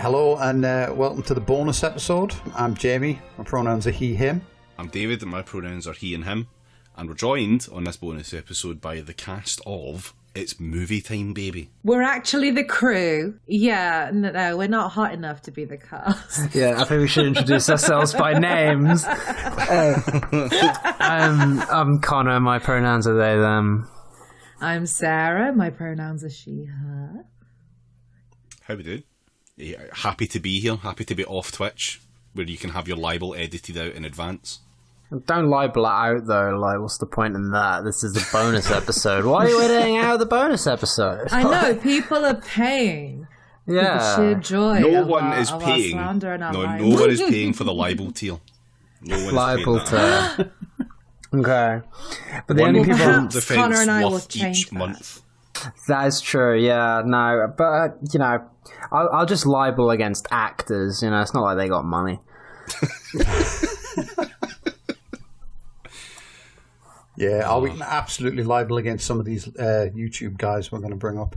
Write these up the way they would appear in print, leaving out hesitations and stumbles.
Hello and welcome to the bonus episode. I'm Jamie, my pronouns are he, him. I'm David and my pronouns are he and him. And we're joined on this bonus episode by the cast of It's Movie Time, Baby. We're actually the crew. Yeah, no, we're not hot enough to be the cast. Yeah, I think we should introduce ourselves by names. I'm Connor, my pronouns are they, them. I'm Sarah, my pronouns are she, her. How we doing? Happy to be here, happy to be off Twitch, where you can have your libel edited out in advance. Don't libel it out, though. Like, what's the point in that? This is a bonus episode. Why are you editing out the bonus episode? I know, people are paying. Yeah. Sheer joy. No one is paying. No one is paying for the libel tier. No one libel is paying tier. Okay. But the one only people... Connor and I will worth change each month. That is true, yeah. No, but, you know, I'll just libel against actors. You know, it's not like they got money. Yeah, we can absolutely libel against some of these YouTube guys we're going to bring up.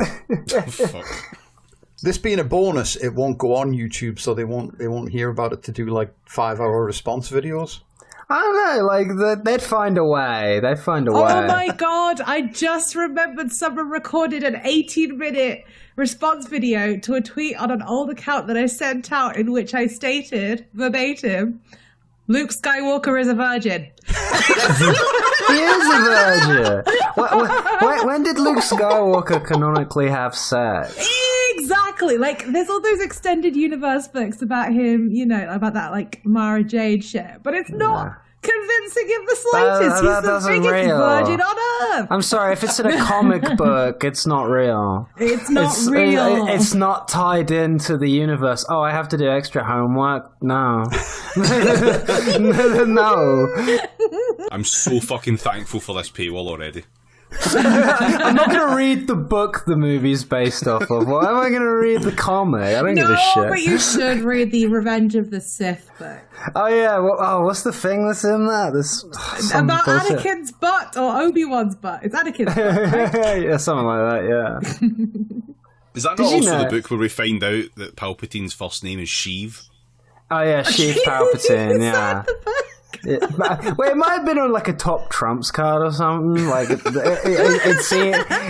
This being a bonus, it won't go on YouTube, so they won't hear about it to do like 5-hour response videos. I don't know, like, they'd find a way. They'd find a way. Oh my god, I just remembered someone recorded an 18-minute response video to a tweet on an old account that I sent out in which I stated, verbatim, Luke Skywalker is a virgin. He is a virgin. When did Luke Skywalker canonically have sex? Exactly. Like, there's all those extended universe books about him, you know, about that, like, Mara Jade shit. But it's not convincing in the slightest. He's the biggest virgin on Earth. I'm sorry, if it's in a comic book, it's not real. It's not real. It's not tied into the universe. Oh, I have to do extra homework? No. No. I'm so fucking thankful for this paywall already. I'm not going to read the book the movie's based off of. Why am I going to read the comic? I don't give a shit. No, but you should read the Revenge of the Sith book. Oh, yeah. Well, what's the thing that's in that? About bullshit. Anakin's butt or Obi-Wan's butt. It's Anakin's butt, right? Yeah, something like that, yeah. Is that not also the book where we find out that Palpatine's first name is Sheev? Oh, yeah, Sheev Palpatine, yeah. It might have been on like a top Trumps card or something. Like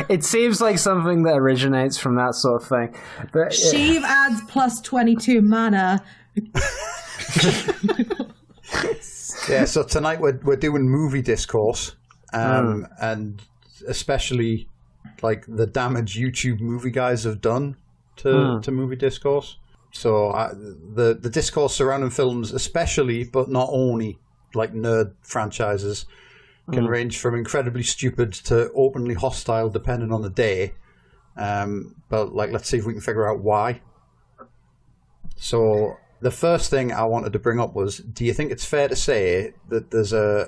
it seems like something that originates from that sort of thing. But Sheev adds plus 22 mana. Yeah, so tonight we're doing movie discourse, and especially like the damage YouTube movie guys have done to movie discourse. So the discourse surrounding films, especially but not only, like nerd franchises, can range from incredibly stupid to openly hostile depending on the day. But like, let's see if we can figure out why. So the first thing I wanted to bring up was, do you think it's fair to say that there's a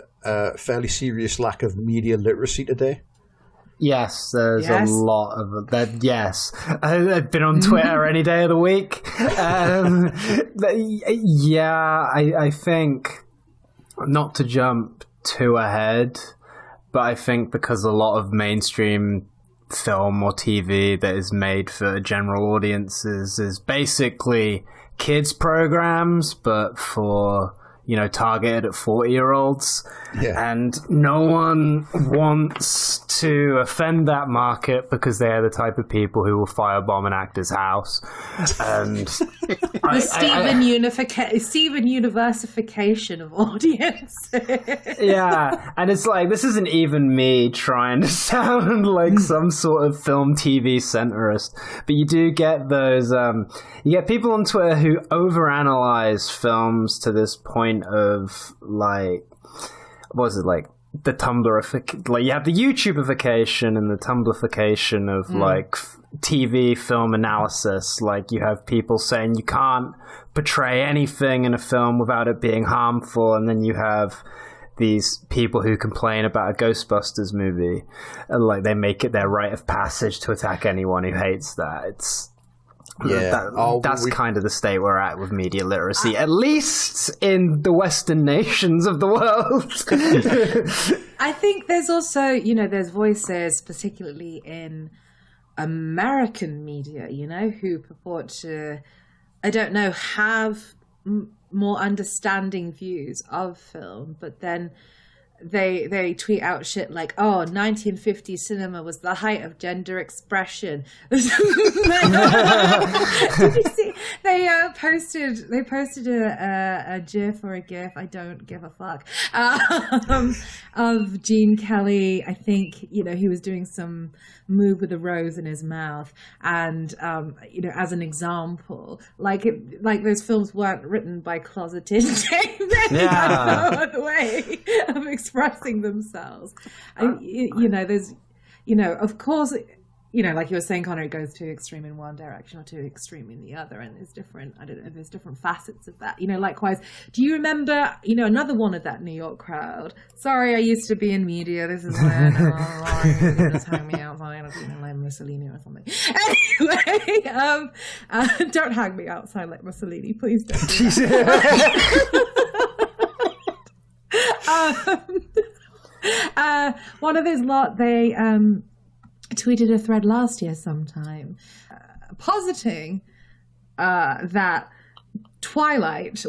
fairly serious lack of media literacy today? Yes, there's a lot of that. Yes, I've been on Twitter any day of the week. I think, not to jump too ahead, but I think because a lot of mainstream film or TV that is made for general audiences is basically kids programs, but for, you know, targeted at 40-year-olds. Yeah. And no one wants to offend that market because they are the type of people who will firebomb an actor's house. And Steven Universification of audience. Yeah, and it's like, this isn't even me trying to sound like some sort of film TV centrist, but you do get those, you get people on Twitter who overanalyze films to this point of, like, what was it, like, the Tumblrification, like, you have the YouTubeification and the Tumblrification of, like, TV film analysis. Like, you have people saying you can't portray anything in a film without it being harmful, and then you have these people who complain about a Ghostbusters movie, and, like, they make it their rite of passage to attack anyone who hates that. It's... Yeah, that's kind of the state we're at with media literacy, at least in the Western nations of the world. I think there's also, you know, there's voices, particularly in American media, you know, who purport to I don't know, have more understanding views of film, but then they tweet out shit like, oh, 1950s cinema was the height of gender expression. Did you see? They posted a GIF or a GIF, I don't give a fuck, of Gene Kelly. I think, he was doing some move with a rose in his mouth, and as an example, like those films weren't written by closeted gay men. Yeah. No other way of expressing themselves. There's, of course, like you were saying, Connor, it goes too extreme in one direction or too extreme in the other, and there's different, there's different facets of that. Likewise, do you remember, another one of that New York crowd? Sorry, I used to be in media. This is when just hang me outside of like Mussolini or something. Anyway, don't hang me outside like Mussolini, please don't. Do that. One of his lot, they tweeted a thread last year sometime positing that Twilight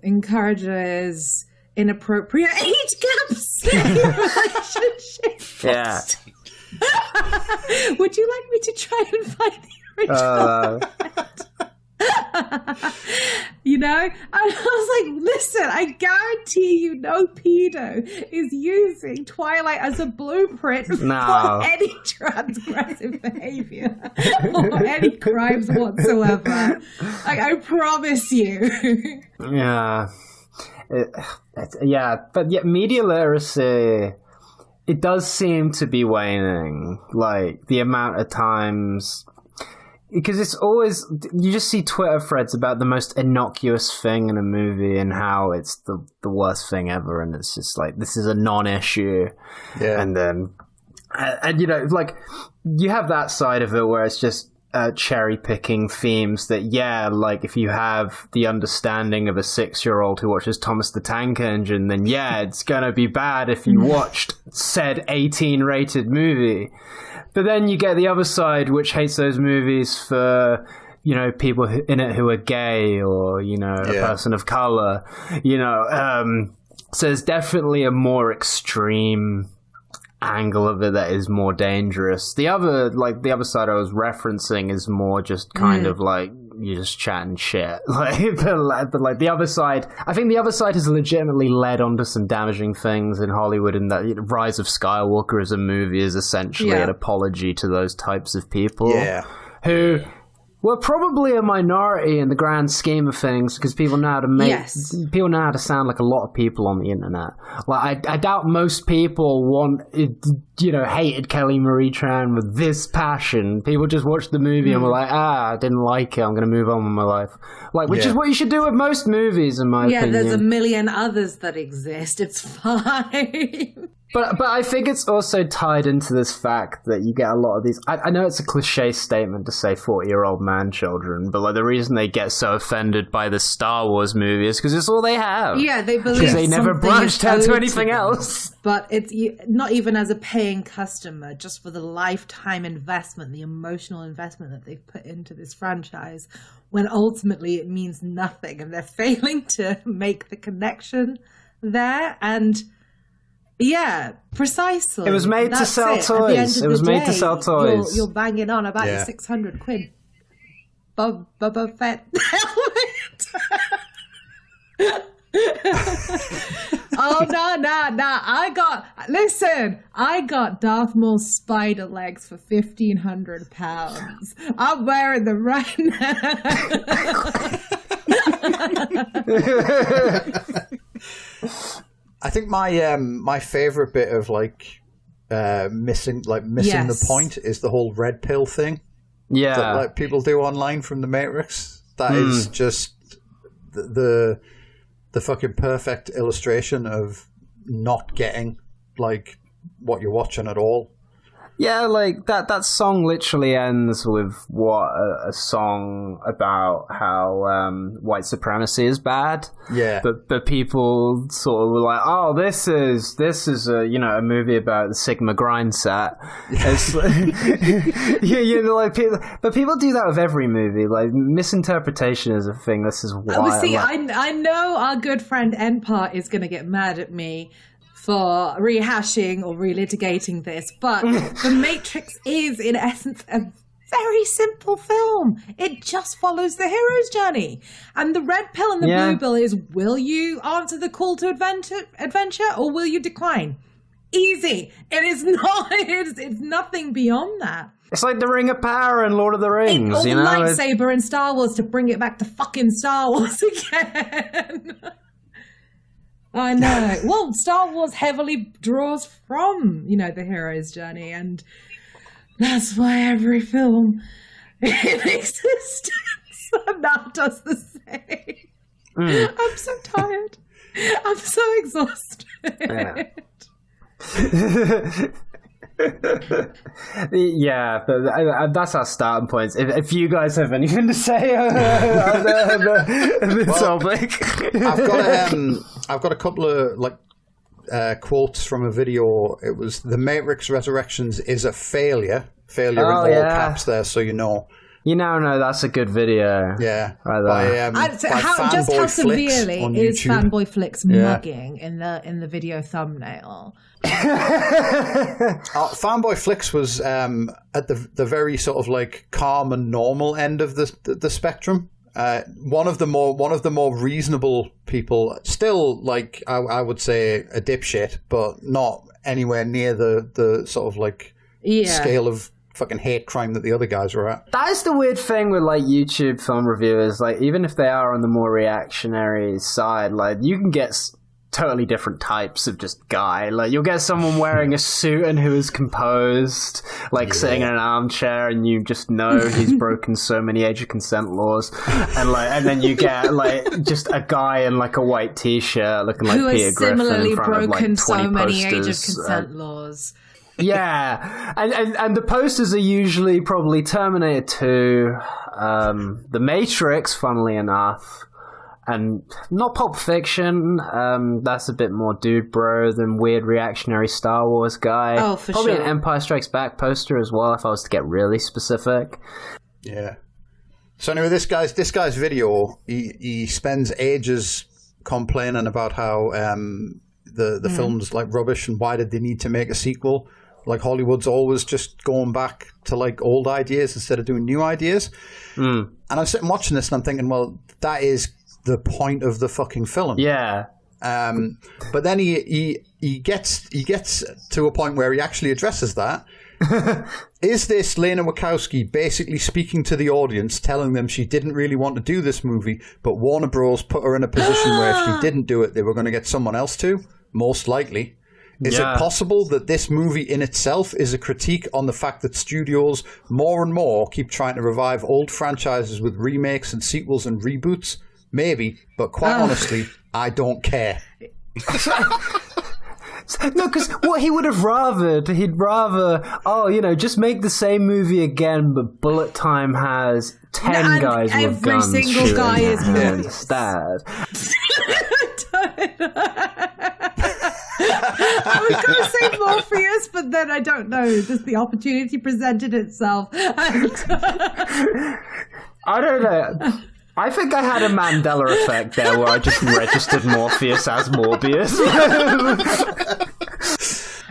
encourages inappropriate age gaps in relationships. Yeah. Would you like me to try and find the original? And I was like, listen, I guarantee you no pedo is using Twilight as a blueprint for any transgressive behavior or any crimes whatsoever. Like, I promise you. Yeah. But yet media literacy, it does seem to be waning. Like, the amount of times... Because it's always, you just see Twitter threads about the most innocuous thing in a movie and how it's the worst thing ever, and it's just like, this is a non-issue. Yeah. And then, you have that side of it where it's just cherry-picking themes that, if you have the understanding of a 6-year-old who watches Thomas the Tank Engine, then it's gonna be bad if you watched said 18-rated movie. But then you get the other side, which hates those movies for, people in it who are gay or, a person of color, so there's definitely a more extreme angle of it that is more dangerous. The other side I was referencing is more just kind of like, you're just chatting shit. But the other side, I think the other side has legitimately led onto some damaging things in Hollywood, and that Rise of Skywalker as a movie is essentially an apology to those types of people who were probably a minority in the grand scheme of things, because people know how to sound like a lot of people on the internet. Like, I doubt most people hated Kelly Marie Tran with this passion. People just watched the movie and were like, I didn't like it, I'm going to move on with my life. Which is what you should do with most movies, in my opinion. Yeah, there's a million others that exist. It's fine. But I think it's also tied into this fact that you get a lot of these... I know it's a cliche statement to say 40-year-old man children, but the reason they get so offended by the Star Wars movie is because it's all they have. Yeah, they believe because they never branched out to anything else. But it's not even as a paying customer, just for the lifetime investment, the emotional investment that they've put into this franchise, when ultimately it means nothing, and they're failing to make the connection there. And... yeah, precisely. It was made to sell toys. It was made to sell toys. You're banging on about your 600 quid Boba Fett helmet. Oh, no. I got Darth Maul's spider legs for £1,500. I'm wearing them right now. I think my favorite bit of missing the point is the whole red pill thing. Yeah, that people do online from the Matrix. That is just the fucking perfect illustration of not getting what you're watching at all. Yeah, like that song literally ends with what a song about how white supremacy is bad. Yeah. But people sort of were like, oh, this is a a movie about the Sigma grind set. It's but people do that with every movie. Like misinterpretation is a thing. This is why. See, I know our good friend Enpart is going to get mad at me for rehashing or relitigating this, but The Matrix is, in essence, a very simple film. It just follows the hero's journey. And the red pill and the blue pill is, will you answer the call to adventure or will you decline? Easy. It is not, it's nothing beyond that. It's like the Ring of Power in Lord of the Rings, or the lightsaber in Star Wars, to bring it back to fucking Star Wars again. I know. Well, Star Wars heavily draws from, the hero's journey, and that's why every film in existence now does the same. I'm so tired. I'm so exhausted. Yeah, but that's our starting points. If you guys have anything to say on the topic, I've got a couple of quotes from a video. It was "The Matrix Resurrections is a failure." Failure in all caps there, so you know. You now know that's a good video. Yeah. Right there. How severely is YouTube. Fanboy Flicks mugging in the video thumbnail? Fanboy Flicks was at the very sort of calm and normal end of the spectrum. One of the more reasonable people, still I would say a dipshit, but not anywhere near the sort of scale of fucking hate crime that the other guys were at. That is the weird thing with YouTube film reviewers. Even if they are on the more reactionary side, you can get totally different types of just guy. You'll get someone wearing a suit and who is composed, sitting in an armchair, and you just know he's broken so many age of consent laws. And then you get just a guy in a white t-shirt looking like Peter Griffin in front of 20 so many posters. age of consent laws. Yeah, and the posters are usually probably Terminator 2, The Matrix, funnily enough, and not Pulp Fiction. That's a bit more dude bro than weird reactionary Star Wars guy. Oh, for probably sure. An Empire Strikes Back poster as well, if I was to get really specific. Yeah. So anyway, this guy's video, he spends ages complaining about how the film's rubbish and why did they need to make a sequel. Hollywood's always just going back to old ideas instead of doing new ideas. And I'm sitting watching this and I'm thinking, well, that is the point of the fucking film. Yeah. But then he gets to a point where he actually addresses that. Is this Lena Wachowski basically speaking to the audience, telling them she didn't really want to do this movie, but Warner Bros. Put her in a position where if she didn't do it, they were going to get someone else to? Most likely. Is it possible that this movie in itself is a critique on the fact that studios more and more keep trying to revive old franchises with remakes and sequels and reboots? Maybe, but quite honestly, I don't care. No, because what he would have he'd rather, just make the same movie again, but Bullet Time has 10 guys with guns. Every single guy is instead. I was going to say Morpheus, but then I don't know. Just the opportunity presented itself. And I don't know. I think I had a Mandela effect there where I just registered Morpheus as Morbius.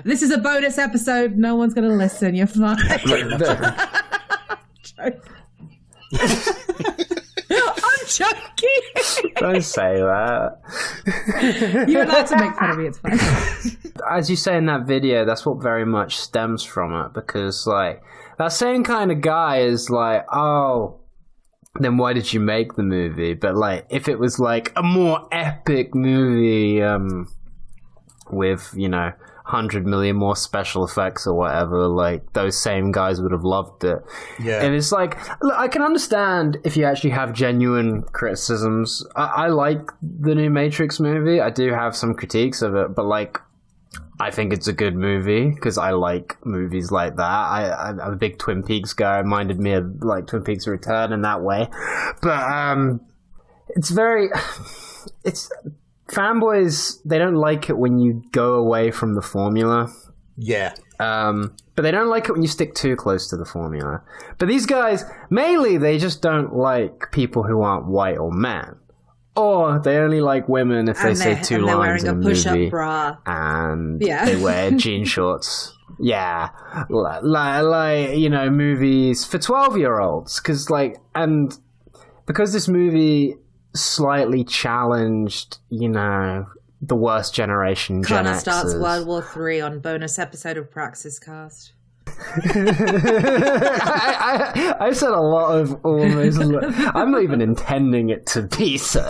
This is a bonus episode. No one's going to listen. You're fine. I'm joking. Don't say that. You're allowed to make fun of me. It's fine. As you say in that video, that's what very much stems from it, because that same kind of guy is oh, then why did you make the movie? But if it was a more epic movie with 100 million more special effects or whatever, those same guys would have loved it. Yeah. And it's look, I can understand if you actually have genuine criticisms. I like the new Matrix movie. I do have some critiques of it, but I think it's a good movie because I like movies like that. I'm a big Twin Peaks guy. It reminded me of like Twin Peaks Return in that way. But it's fanboys, they don't like it when you go away from the formula. Yeah. But they don't like it when you stick too close to the formula. But these guys, mainly, they just don't like people who aren't white or men. Or they only like women if they say two lines in a movie. Push-up bra. And they wear jean shorts. Yeah. Like, you know, movies for 12-year-olds. Because this movie slightly challenged, you know, the worst generation, Gen Xers. Starts World War III on bonus episode of Praxis Cast. I said a lot of almost. I'm not even intending it to be so,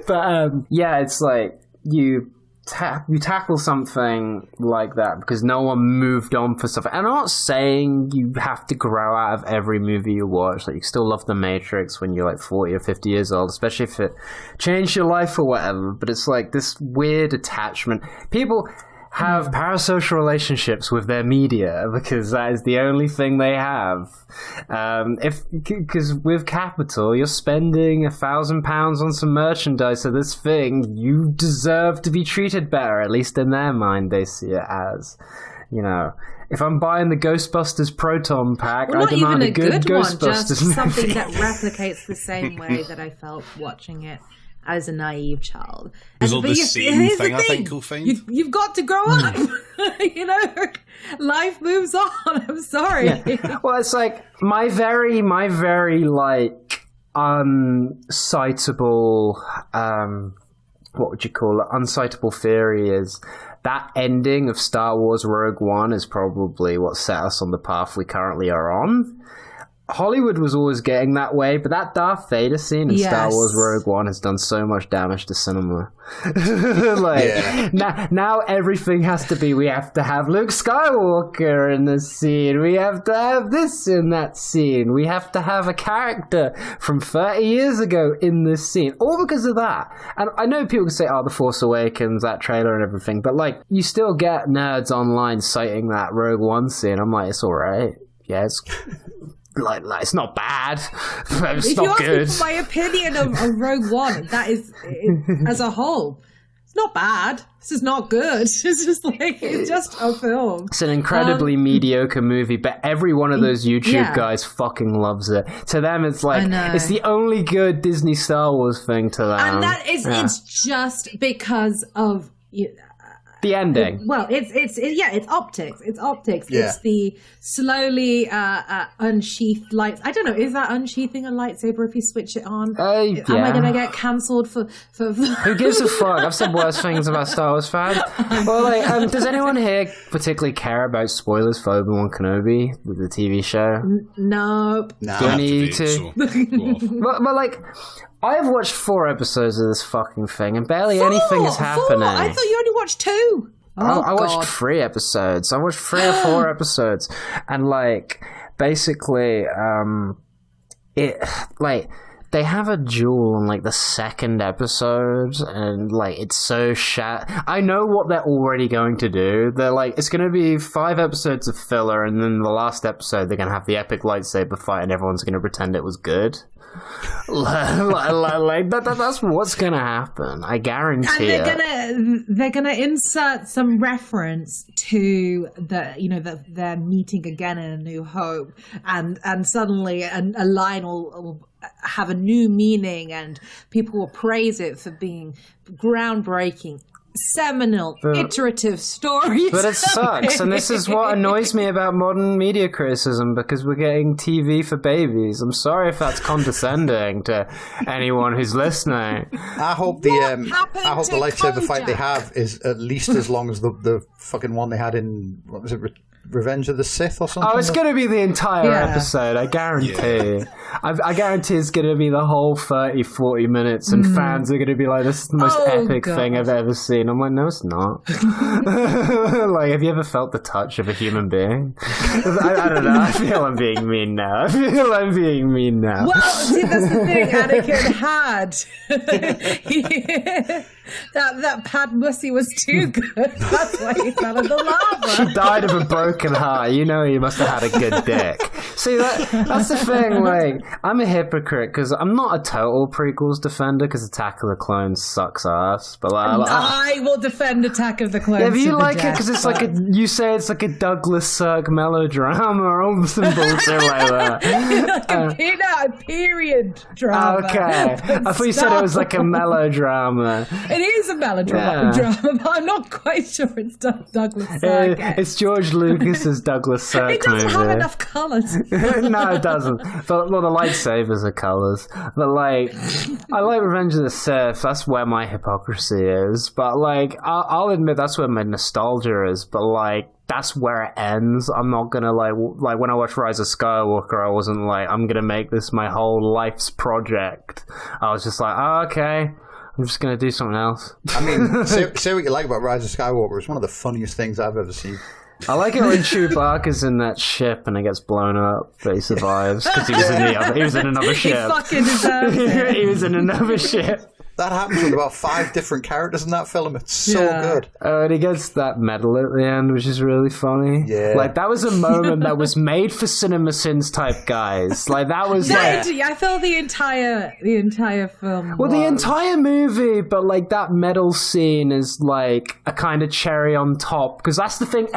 but yeah, it's like you tackle something like that because no one moved on for stuff. And I'm not saying you have to grow out of every movie you watch. Like, you still love The Matrix when you're like 40 or 50 years old, especially if it changed your life or whatever. But it's like this weird attachment. People have parasocial relationships with their media because that is the only thing they have. Because with capital, you're spending £1,000 on some merchandise of this thing, you deserve to be treated better. At least in their mind, they see it as, you know, if I'm buying the Ghostbusters Proton pack, I demand a good Ghostbusters movie. Just something that replicates the same way that I felt watching it as a naive child. It's all the same thing, I think you'll find. You've got to grow up. You know, life moves on. I'm sorry. Yeah. Well, it's like my very like uncitable, what would you call it? Uncitable theory is that ending of Star Wars Rogue One is probably what set us on the path we currently are on. Hollywood was always getting that way, but that Darth Vader scene in Star Wars Rogue One has done so much damage to cinema. Now everything has to be, we have to have Luke Skywalker in the scene, we have to have this in that scene, we have to have a character from 30 years ago in this scene, all because of that. And I know people can say, oh, The Force Awakens, that trailer and everything, but like, you still get nerds online citing that Rogue One scene. I'm like, it's alright. Yeah, it's... Like it's not bad, but it's not good. If you ask me for my opinion of Rogue One, that is, as a whole, it's not bad. This is not good. It's just like, it's just a film. It's an incredibly mediocre movie, but every one of those YouTube guys fucking loves it. To them, it's like, it's the only good Disney Star Wars thing to them. And that is, it's just because of... the ending. It's optics. It's optics. Yeah. It's the slowly unsheathed lights. I don't know. Is that unsheathing a lightsaber if you switch it on? Am I going to get cancelled for? Who gives a fuck? I've said worse things about Star Wars fans. Well, like, does anyone here particularly care about spoilers for Obi-Wan Kenobi with the TV show? Nope. Do I need to? But like, I've watched 4 episodes of this fucking thing, and barely anything is happening. 4? I thought you only watched 2. I watched 3 episodes. I watched 3 or 4 episodes, and like, basically, they have a duel on like the 2nd episode, and like, it's so I know what they're already going to do. They're like, it's going to be 5 episodes of filler, and then the last episode they're going to have the epic lightsaber fight, and everyone's going to pretend it was good. That's what's gonna happen. I guarantee. And they're gonna insert some reference to they're meeting again in A New Hope, and suddenly a line will have a new meaning, and people will praise it for being groundbreaking. Seminal, iterative stories. But it sucks, and this is what annoys me about modern media criticism, because we're getting TV for babies. I'm sorry if that's condescending to anyone who's listening. I hope the lightsaber fight they have is at least as long as the fucking one they had in, what was it, Revenge of the Sith or something? Oh, it's going to be the entire episode, I guarantee. I guarantee it's going to be the whole 30-40 minutes, and fans are going to be like, this is the most epic thing I've ever seen. I'm like, no, it's not. Like, have you ever felt the touch of a human being? I don't know. I feel I'm being mean now. Well, see, that's the thing Anakin had. That pad mussy was too good. That's why he fell in the lava. She died of a broken heart. You know, you must have had a good dick. See, that's the thing. Like, I'm a hypocrite because I'm not a total prequels defender because Attack of the Clones sucks ass. But I will defend Attack of the Clones. Yeah, if you like it because it's like you say it's like a Douglas Sirk melodrama or some bullshit like that. like a period drama. Okay, I thought you said it was like a melodrama. It is a melodrama, but I'm not quite sure it's Douglas Sirk. It's George Lucas's Douglas Sirk It doesn't movie. have enough colours. No, it doesn't. But the lightsabers are colours. But like, I like Revenge of the Sith. That's where my hypocrisy is. But like, I'll admit that's where my nostalgia is. But like, that's where it ends. I'm not gonna like when I watched Rise of Skywalker, I wasn't like, I'm gonna make this my whole life's project. I was just like, oh, okay. I'm just going to do something else. I mean, say what you like about Rise of Skywalker. It's one of the funniest things I've ever seen. I like it when Chewbacca's in that ship and it gets blown up, but he survives because he was in another ship. He fucking deserves it. He was in another ship. That happens with about 5 different characters in that film. It's so good. And he gets that medal at the end, which is really funny. Yeah. Like, that was a moment that was made for Cinema Sins type guys. Like, that was I felt the entire film. Well, the entire movie, but like that medal scene is like a kind of cherry on top because that's the thing.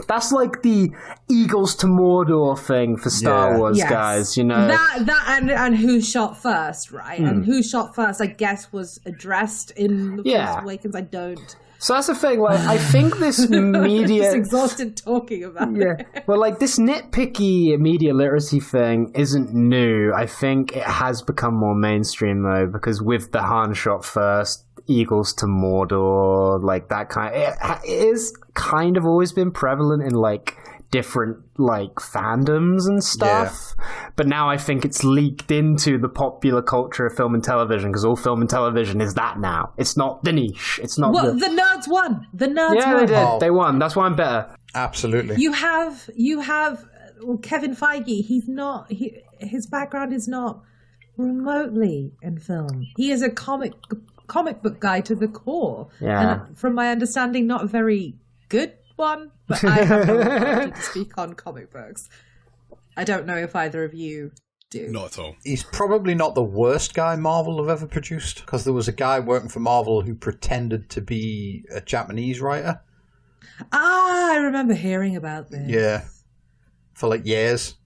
That's like the Eagles to Mordor thing for Star Wars guys. You know that and who shot first, right? And who shot first, I guess, was addressed in The Force Awakens. I don't. So that's the thing. Like, I think this media. Just exhausted talking about it. Well, like this nitpicky media literacy thing isn't new. I think it has become more mainstream though, because with the Han shot first, Eagles to Mordor, like that kind. It is kind of always been prevalent in like different like fandoms and stuff, but now I think it's leaked into the popular culture of film and television because all film and television is that now. It's not the niche. It's not the nerds won. The nerds won. They did. They won. That's why I'm better. Absolutely. You have Kevin Feige. His background is not remotely in film. He is a comic book guy to the core. Yeah. And from my understanding, not a very good one, but I have no authority to speak on comic books. I don't know if either of you do. Not at all. He's probably not the worst guy Marvel have ever produced, because there was a guy working for Marvel who pretended to be a Japanese writer. I remember hearing about this. Yeah. For like years.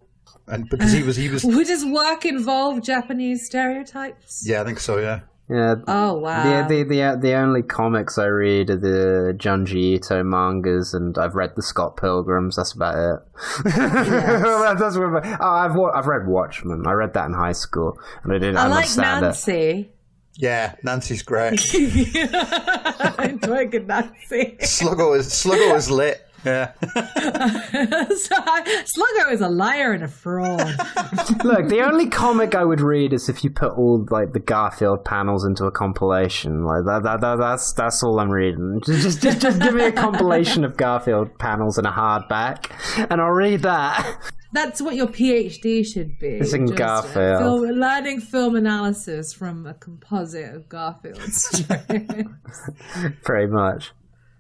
And because he was Would his work involve Japanese stereotypes? Yeah, I think so, yeah. Yeah. Oh wow. The only comics I read are the Junji Ito mangas, and I've read the Scott Pilgrims. That's about it. Yes. That's what I've read Watchmen. I read that in high school, and I didn't understand Nancy. Yeah, Nancy's great. I enjoy good Nancy. Sluggo is lit. Yeah. Sluggo is a liar and a fraud. Look, the only comic I would read is if you put all like the Garfield panels into a compilation. Like that's all I'm reading. Just give me a compilation of Garfield panels in a hardback, and I'll read that. That's what your PhD should be. It's in Garfield. Learning film analysis from a composite of Garfield strips. Pretty much.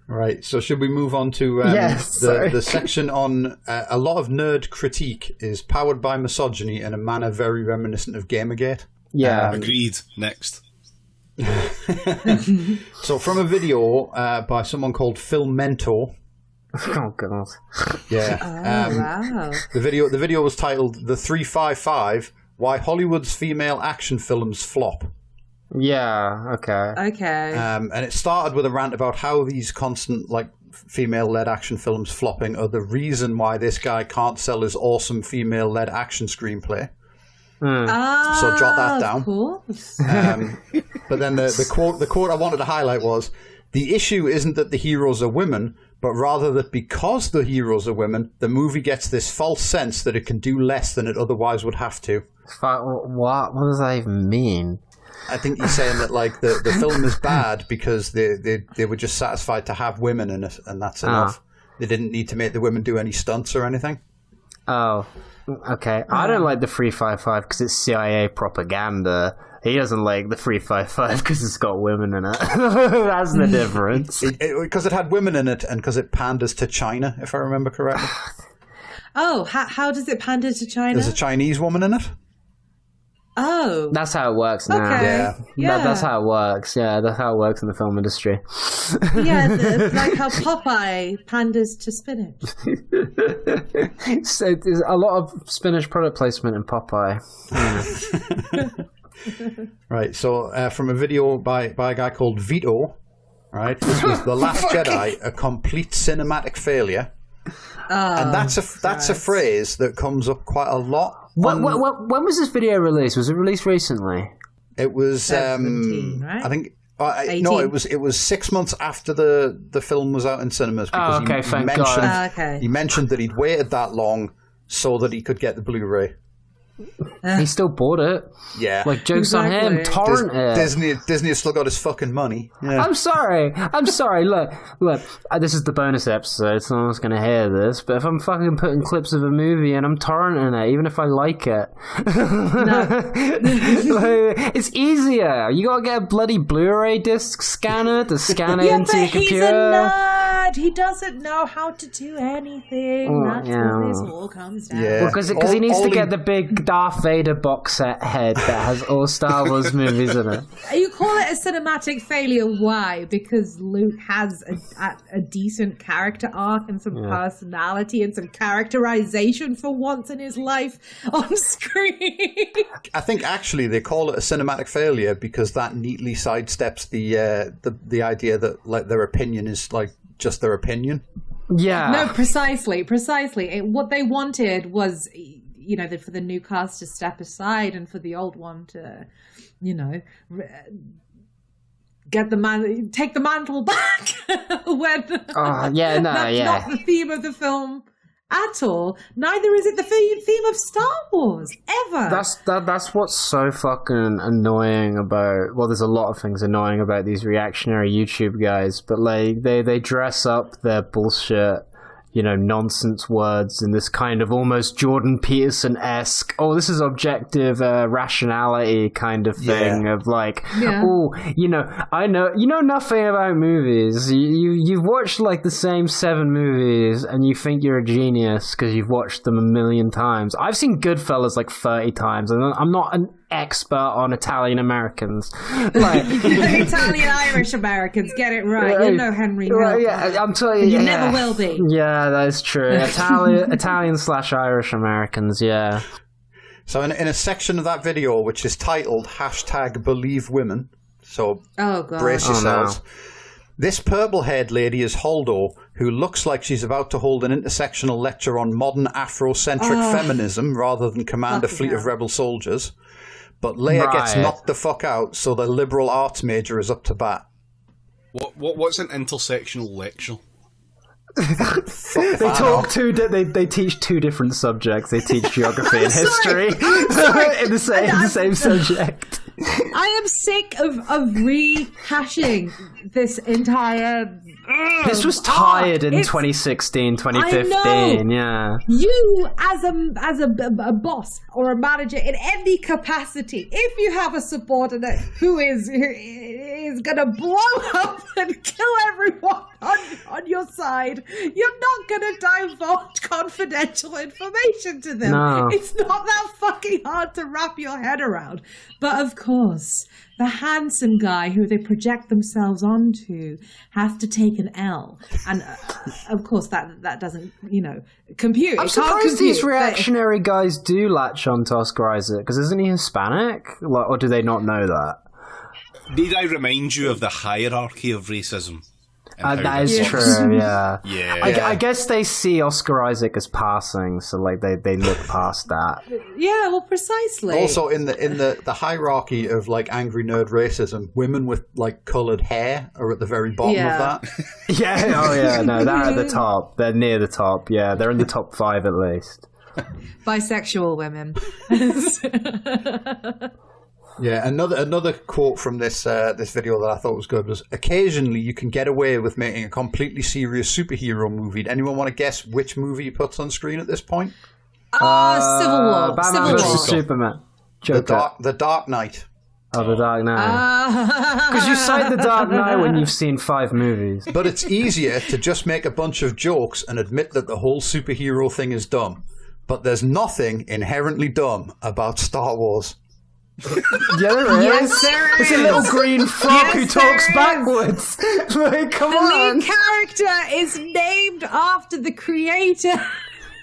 Right, so should we move on to the section on a lot of nerd critique is powered by misogyny in a manner very reminiscent of Gamergate. Yeah. Agreed. Next. So from a video by someone called Phil Mentor. Oh god. Yeah. Wow. The video was titled "The 355: Why Hollywood's Female Action Films Flop." Yeah, okay. And it started with a rant about how these constant, like, female-led action films flopping are the reason why this guy can't sell his awesome female-led action screenplay. So jot that down. Of course. But then the quote I wanted to highlight was, "The issue isn't that the heroes are women, but rather that because the heroes are women, the movie gets this false sense that it can do less than it otherwise would have to." What does that even mean? I think he's saying that like the film is bad because they were just satisfied to have women in it, and that's enough. They didn't need to make the women do any stunts or anything. Oh, okay. I don't like the 355 because it's CIA propaganda. he doesn't like the 355 because it's got women in it. That's the difference. Because it had women in it, and because it panders to China, if I remember correctly. Oh, how does it pander to China? There's a Chinese woman in it. Oh. That's how it works now. Okay. Yeah. That's how it works. Yeah, that's how it works in the film industry. Yeah, like how Popeye panders to spinach. So there's a lot of spinach product placement in Popeye. Right, so from a video by a guy called Vito, right, this was The Last Jedi, a complete cinematic failure. And that's a phrase that comes up quite a lot. When was this video released? Was it released recently? It was 17, right? I think no, it was 6 months after the film was out in cinemas, because he mentioned that he'd waited that long so that he could get the Blu-ray. He still bought it. Yeah. Like, joke's on him. Torrent it. Disney has still got his fucking money. Yeah. I'm sorry. Look. This is the bonus episode, so no one's going to hear this. But if I'm fucking putting clips of a movie and I'm torrenting it, even if I like it, it's easier. You got to get a bloody Blu-ray disc scanner to scan it into your computer. He's a nerd. He doesn't know how to do anything. That's what this all comes down. Yeah. Because he needs to get the big Darth Vader box set head that has all Star Wars movies in it. You call it a cinematic failure. Why? Because Luke has a decent character arc and some personality and some characterization for once in his life on screen. I think actually they call it a cinematic failure because that neatly sidesteps the idea that like their opinion is like just their opinion. Yeah. No, precisely. What they wanted was, you know, for the new cast to step aside and for the old one to, you know, take the mantle back. When that's not the theme of the film at all. Neither is it the theme of Star Wars ever. That's what's so fucking annoying about. Well, there's a lot of things annoying about these reactionary YouTube guys, but like they dress up their bullshit, you know, nonsense words in this kind of almost Jordan Peterson-esque, this is objective rationality kind of thing of like, you know, you know nothing about movies. You've watched like the same 7 movies and you think you're a genius because you've watched them a million times. I've seen Goodfellas like 30 times and I'm not an expert on Italian Americans. Like Italian Irish Americans, get it right. You know Henry Hill. Yeah, I'm telling you. You never will be. Yeah, that's true. Italian/Irish Americans, yeah. So in a section of that video, which is titled #BelieveWomen, so brace yourselves. This purple-haired lady is Holdo, who looks like she's about to hold an intersectional lecture on modern Afrocentric feminism rather than command a fleet of rebel soldiers. But Leia gets knocked the fuck out, so the liberal arts major is up to bat. What's an intersectional lecture? They teach 2 different subjects. They teach geography and history in the same subject. I am sick of rehashing this entire. This was tired in 2016, 2015. Yeah. You, as a boss or a manager in any capacity, if you have a subordinate who is gonna blow up and kill everyone on your side, you're not gonna divulge confidential information to them. No. It's not that fucking hard to wrap your head around. But of course, the handsome guy who they project themselves onto has to take an L, and of course that doesn't, you know, compute. I'm surprised these reactionary guys do latch on to Oscar Isaac, because isn't he Hispanic? Or do they not know that? Need I remind you of the hierarchy of racism? That is true, yeah. Yeah. I guess they see Oscar Isaac as passing, so like they look past that. Yeah, well, precisely. Also, in the hierarchy of like angry nerd racism, women with like coloured hair are at the very bottom of that. No, they're at the top. They're near the top. Yeah, they're in the top 5 at least. Bisexual women. Yeah, another quote from this video that I thought was good was, occasionally you can get away with making a completely serious superhero movie. Anyone want to guess which movie he puts on screen at this point? Civil War. Batman vs. Superman. The Dark Knight. Oh, The Dark Knight. Because you cite The Dark Knight when you've seen 5 movies. But it's easier to just make a bunch of jokes and admit that the whole superhero thing is dumb. But there's nothing inherently dumb about Star Wars. Yeah, there is. Yes, there It's a is. little green frog who Yes, talks there is. backwards. Like, come The on. lead character is named after the creator.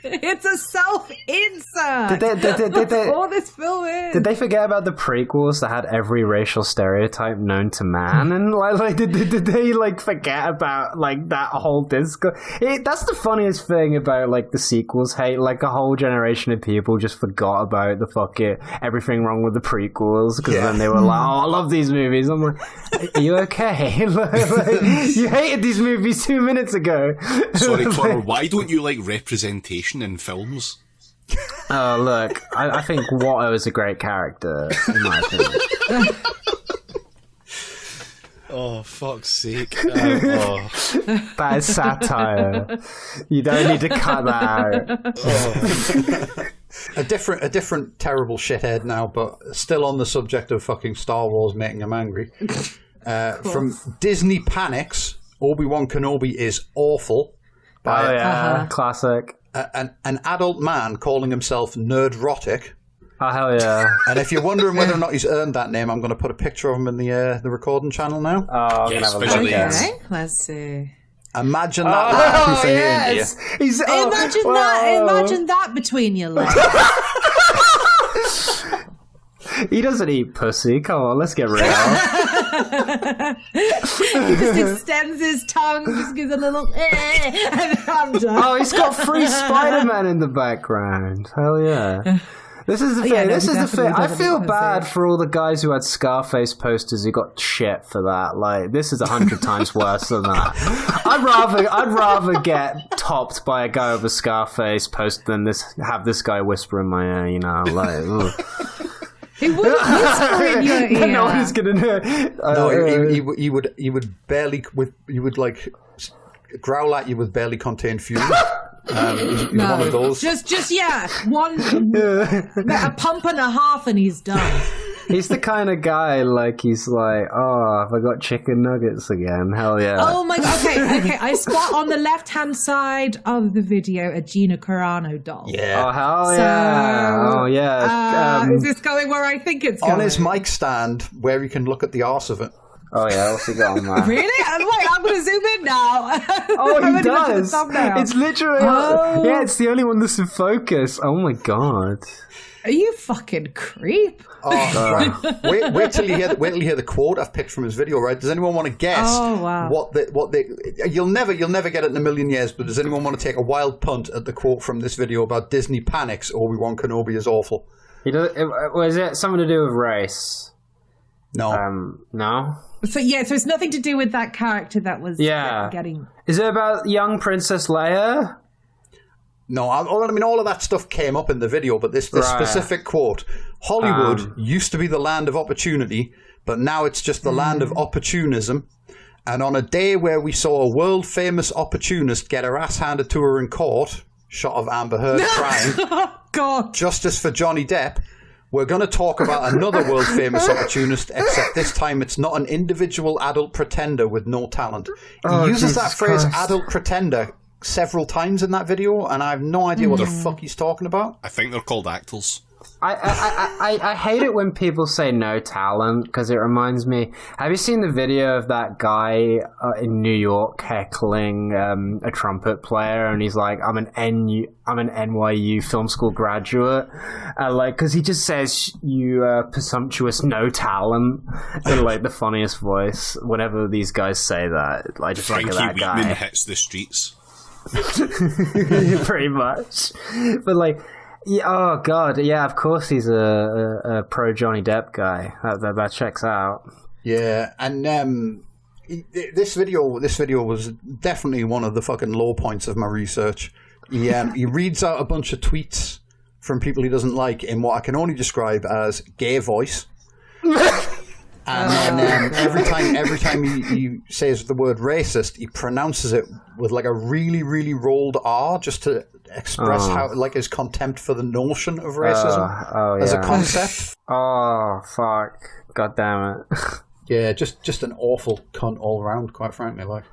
It's a self-insert. Did That's all this film is. they forget about the prequels that had every racial stereotype known to man? And like did they like forget about like that whole discourse? That's the funniest thing about like the sequels. Hey, like a whole generation of people just forgot about the everything wrong with the prequels because then they were like, oh, I love these movies. I'm like, are you okay? like, you hated these movies 2 minutes ago. Sorry, Connor, why don't you like representation in films? Oh, look, I think Watto is a great character, in my opinion. Oh, fuck's sake. That is satire. You don't need to cut that out. A different terrible shithead now, but still on the subject of fucking Star Wars making him angry. From Disney Panics, Obi-Wan Kenobi is awful. By Classic. an adult man calling himself Nerdrotic. Oh, hell yeah. And if you're wondering whether or not he's earned that name, I'm going to put a picture of him in the recording channel now. Oh, I'm Yes, gonna have a visually. look. Okay, let's see. Imagine that lad poofing it into you. He's, Imagine that between your legs. He doesn't eat pussy. Come on, let's get real. He just extends his tongue, just gives a little and I'm done. Oh, he's got 3 Spider-Man in the background. Hell yeah. This is the thing. Yeah, no, this he is the thing. definitely I doesn't feel eat bad pussy. for all the guys who had Scarface posters who got shit for that. Like, this is 100 times worse than that. I'd rather get topped by a guy with a Scarface poster than have this guy whisper in my ear. You know, like. Ugh. He wouldn't whisper in your ear. No one is gonna know. No, he would barely like growl at you with barely contained fury. He's one of those. Just one a pump and a half, and he's done. He's the kind of guy, like, he's like, oh, have I got chicken nuggets again? Hell yeah. Oh my god! Okay. I spot on the left-hand side of the video a Gina Carano doll. Yeah. Oh, hell So, yeah. Oh, yeah. is this going where I think it's going? On his mic stand, where you can look at the arse of it. Oh, yeah, what's he got on that? Really? Wait, I'm going to zoom in now. Oh, I'm he only looking at the does. thumbnail. It's literally, yeah, it's the only one that's in focus. Oh my god. Are you fucking creep? Oh, right. Wait till you hear the quote I've picked from his video. Right? Does anyone want to guess? Oh, wow. What they? You'll never get it in a million years. But does anyone want to take a wild punt at the quote from this video about Disney panics? Obi-Wan Kenobi is awful. Was it something to do with race? No. No. So it's nothing to do with that character that was Yeah. getting. Is it about young Princess Leia? No, I mean, all of that stuff came up in the video, but this Right. specific quote, Hollywood used to be the land of opportunity, but now it's just the land of opportunism. And on a day where we saw a world-famous opportunist get her ass handed to her in court, shot of Amber Heard crying, Oh God! justice for Johnny Depp, we're going to talk about another world-famous opportunist, except this time it's not an individual adult pretender with no talent. He uses that Jesus phrase, Christ. adult pretender, several times in that video, and I have no idea what the fuck he's talking about. I think they're called actors. I hate it when people say no talent because it reminds me. Have you seen the video of that guy in New York heckling a trumpet player, and he's like, "I'm an NYU film school graduate," like because he just says you presumptuous no talent in like the funniest voice. Whenever these guys say that, I just think of that Frankie Wheatman guy. hits the streets. Pretty much, but like. Yeah, oh god, yeah, of course he's a pro Johnny Depp guy. That checks out. Yeah, and this video was definitely one of the fucking low points of my research. He reads out a bunch of tweets from people he doesn't like in what I can only describe as gay voice. And then every time he says the word racist, he pronounces it with like a really, really rolled R, just to express how like his contempt for the notion of racism as a concept. Oh fuck! God damn it! Yeah, just an awful cunt all around, quite frankly. Like.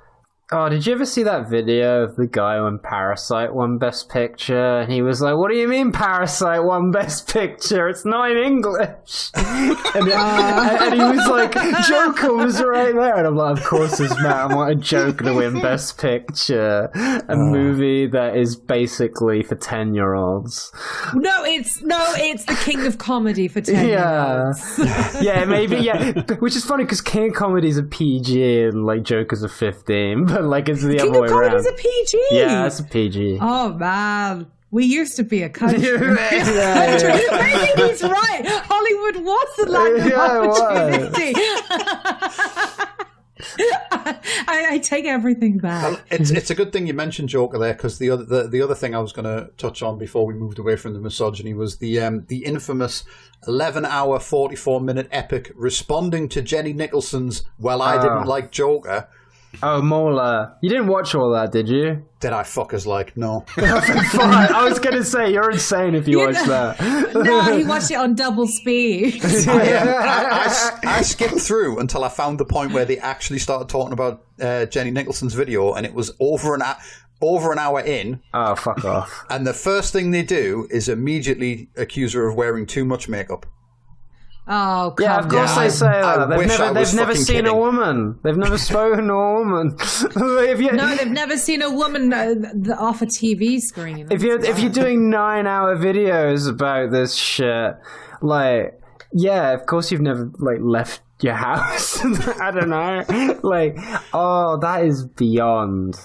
Oh, did you ever see that video of the guy when Parasite won Best Picture? And he was like, what do you mean Parasite won Best Picture? It's not in English. and he was like, Joker was right there. And I'm like, of course it's Matt. I want a Joker to win Best Picture. A movie that is basically for 10-year-olds. No, it's the King of Comedy for 10-year-olds. Yeah, maybe, yeah. Which is funny because King of Comedy's a PG and like Joker's a 15. But like it's the other way around. King of Comedy's a PG. Yeah, it's a PG. Oh man, we used to be a country. Maybe he's right. Hollywood was the land of opportunity. I take everything back. Well, it's a good thing you mentioned Joker there, because the other thing I was going to touch on before we moved away from the misogyny was the infamous 11-hour 44-minute epic responding to Jenny Nicholson's "Well, I didn't like Joker." Oh, Mola. You didn't watch all that, did you? Did I fuckers like? No. Fine. I was going to say, you're insane if you watched that. No, he watched it on double speed. I skipped through until I found the point where they actually started talking about Jenny Nicholson's video, and it was over an hour in. Oh, fuck off. And the first thing they do is immediately accuse her of wearing too much makeup. Oh, come yeah, of course they say that. They've never seen kidding. a woman. They've never spoken to a woman. No, they've never seen a woman off a TV screen. If you're doing 9-hour videos about this shit, like, yeah, of course you've never like left your house. I don't know. Like, oh, that is beyond.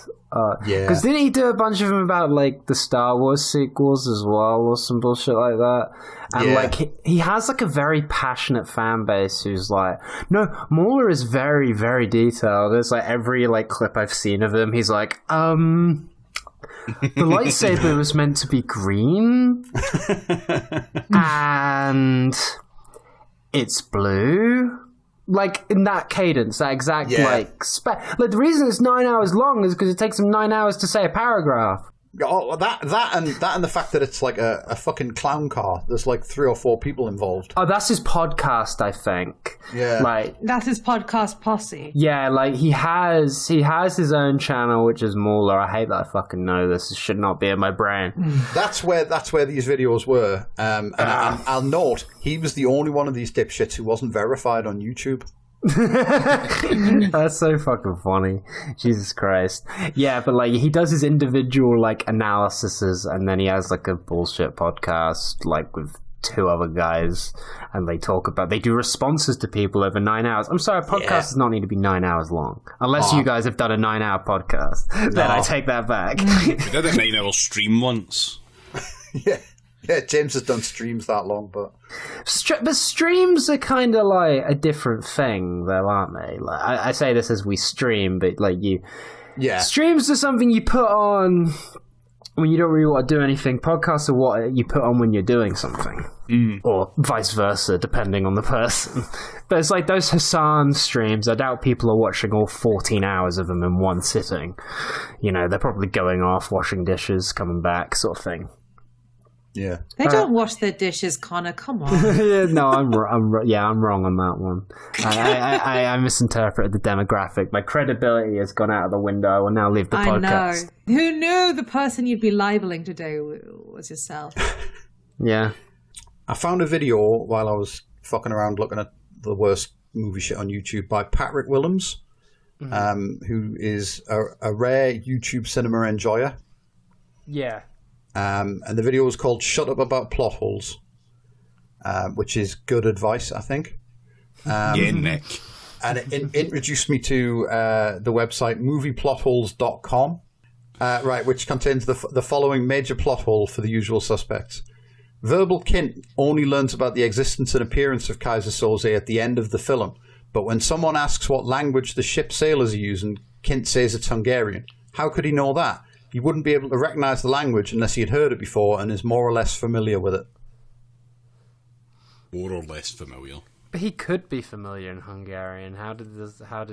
Yeah. Because didn't he do a bunch of them about like the Star Wars sequels as well, or some bullshit like that? And like he has like a very passionate fan base who's like, no, Mauler is very, very detailed. There's like every like clip I've seen of him, he's like, the lightsaber was meant to be green, and it's blue. Like in that cadence, that exact like the reason it's 9 hours long is because it takes him 9 hours to say a paragraph. Oh, that and the fact that it's like a fucking clown car. There's like 3 or 4 people involved. Oh, that's his podcast, I think. Yeah, like that's his podcast posse. Yeah, like he has his own channel, which is Mauler. I hate that I fucking know this. It should not be in my brain. That's where these videos were. And I'll note he was the only one of these dipshits who wasn't verified on YouTube. That's so fucking funny. Jesus Christ. Yeah, but like he does his individual like analyses, and then he has like a bullshit podcast like with 2 other guys, and they do responses to people over 9 hours. I'm sorry, a podcast does not need to be 9 hours long. Unless you guys have done a 9-hour podcast. Then I take that back. We did a 9-hour stream once. Yeah, James has done streams that long, but streams are kind of like a different thing, though, aren't they? Like I say this as we stream, but like streams are something you put on when you don't really want to do anything. Podcasts are what you put on when you're doing something, or vice versa, depending on the person. But it's like those Hassan streams. I doubt people are watching all 14 hours of them in one sitting. You know, they're probably going off, washing dishes, coming back, sort of thing. Yeah, they don't wash their dishes, Connor. Come on. No, I'm wrong on that one. I misinterpreted the demographic. My credibility has gone out of the window. I will now leave the podcast. I know. Who knew the person you'd be libeling today was yourself? Yeah. I found a video while I was fucking around looking at the worst movie shit on YouTube by Patrick Willems, who is a rare YouTube cinema enjoyer. Yeah. And the video was called "Shut Up About Plot Holes," which is good advice, I think. Nick. And it introduced me to the website movieplotholes.com, which contains the following major plot hole for the usual suspects. Verbal Kint only learns about the existence and appearance of Kaiser Soze at the end of the film, but when someone asks what language the ship sailors are using, Kint says it's Hungarian. How could he know that? He wouldn't be able to recognize the language unless he had heard it before and is more or less familiar with it. More or less familiar. But he could be familiar in Hungarian. How did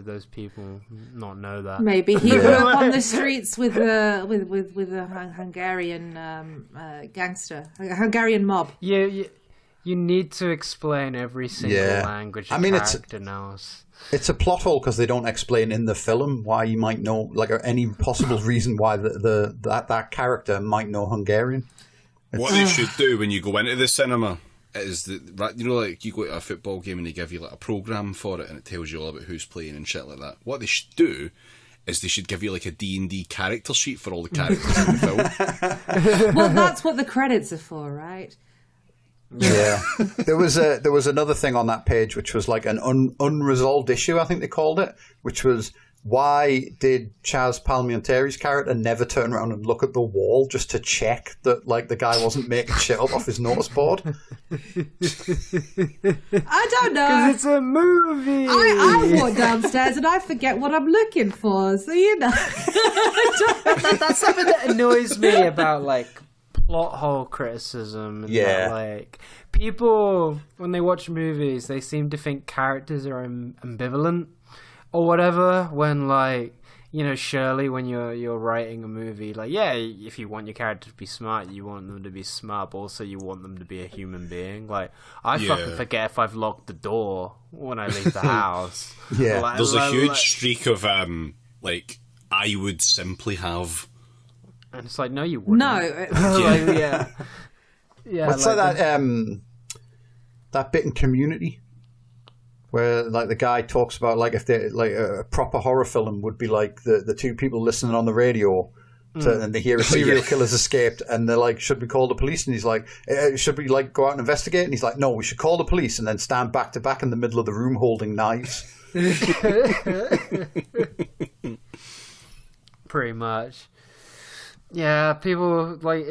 those people not know that? Maybe he grew up on the streets with a Hungarian gangster, a Hungarian mob. You need to explain every single language a character knows. It's a plot hole because they don't explain in the film why you might know, like, any possible reason why that character might know Hungarian. What they should do when you go into the cinema is that, you know, like you go to a football game and they give you like a program for it and it tells you all about who's playing and shit like that. What they should do is they should give you like a D&D character sheet for all the characters in the film. Well, that's what the credits are for, right? Yeah. There was another thing on that page which was like an unresolved issue, I think they called it, which was, why did Chaz Palminteri's character never turn around and look at the wall just to check that, like, the guy wasn't making shit up off his notice board? I don't know. Because it's a movie. I walk downstairs and I forget what I'm looking for, so you know. That's something that annoys me about, like, plot hole criticism. And that, like, people, when they watch movies, they seem to think characters are ambivalent. Or whatever, when, like, you know, Shirley, when you're writing a movie, like, yeah, if you want your character to be smart, you want them to be smart, but also you want them to be a human being. Like, I fucking forget if I've locked the door when I leave the house. Yeah. There's a huge streak of, like, I would simply have... And it's like, no, you wouldn't. No. Yeah. What's like that bit in Community? Where, like, the guy talks about, like, if they, like, a proper horror film would be like the two people listening on the radio and they hear a serial killer's escaped and they're like, should we call the police? And he's like, should we, like, go out and investigate? And he's like, no, we should call the police and then stand back to back in the middle of the room holding knives. Pretty much. Yeah, people, like,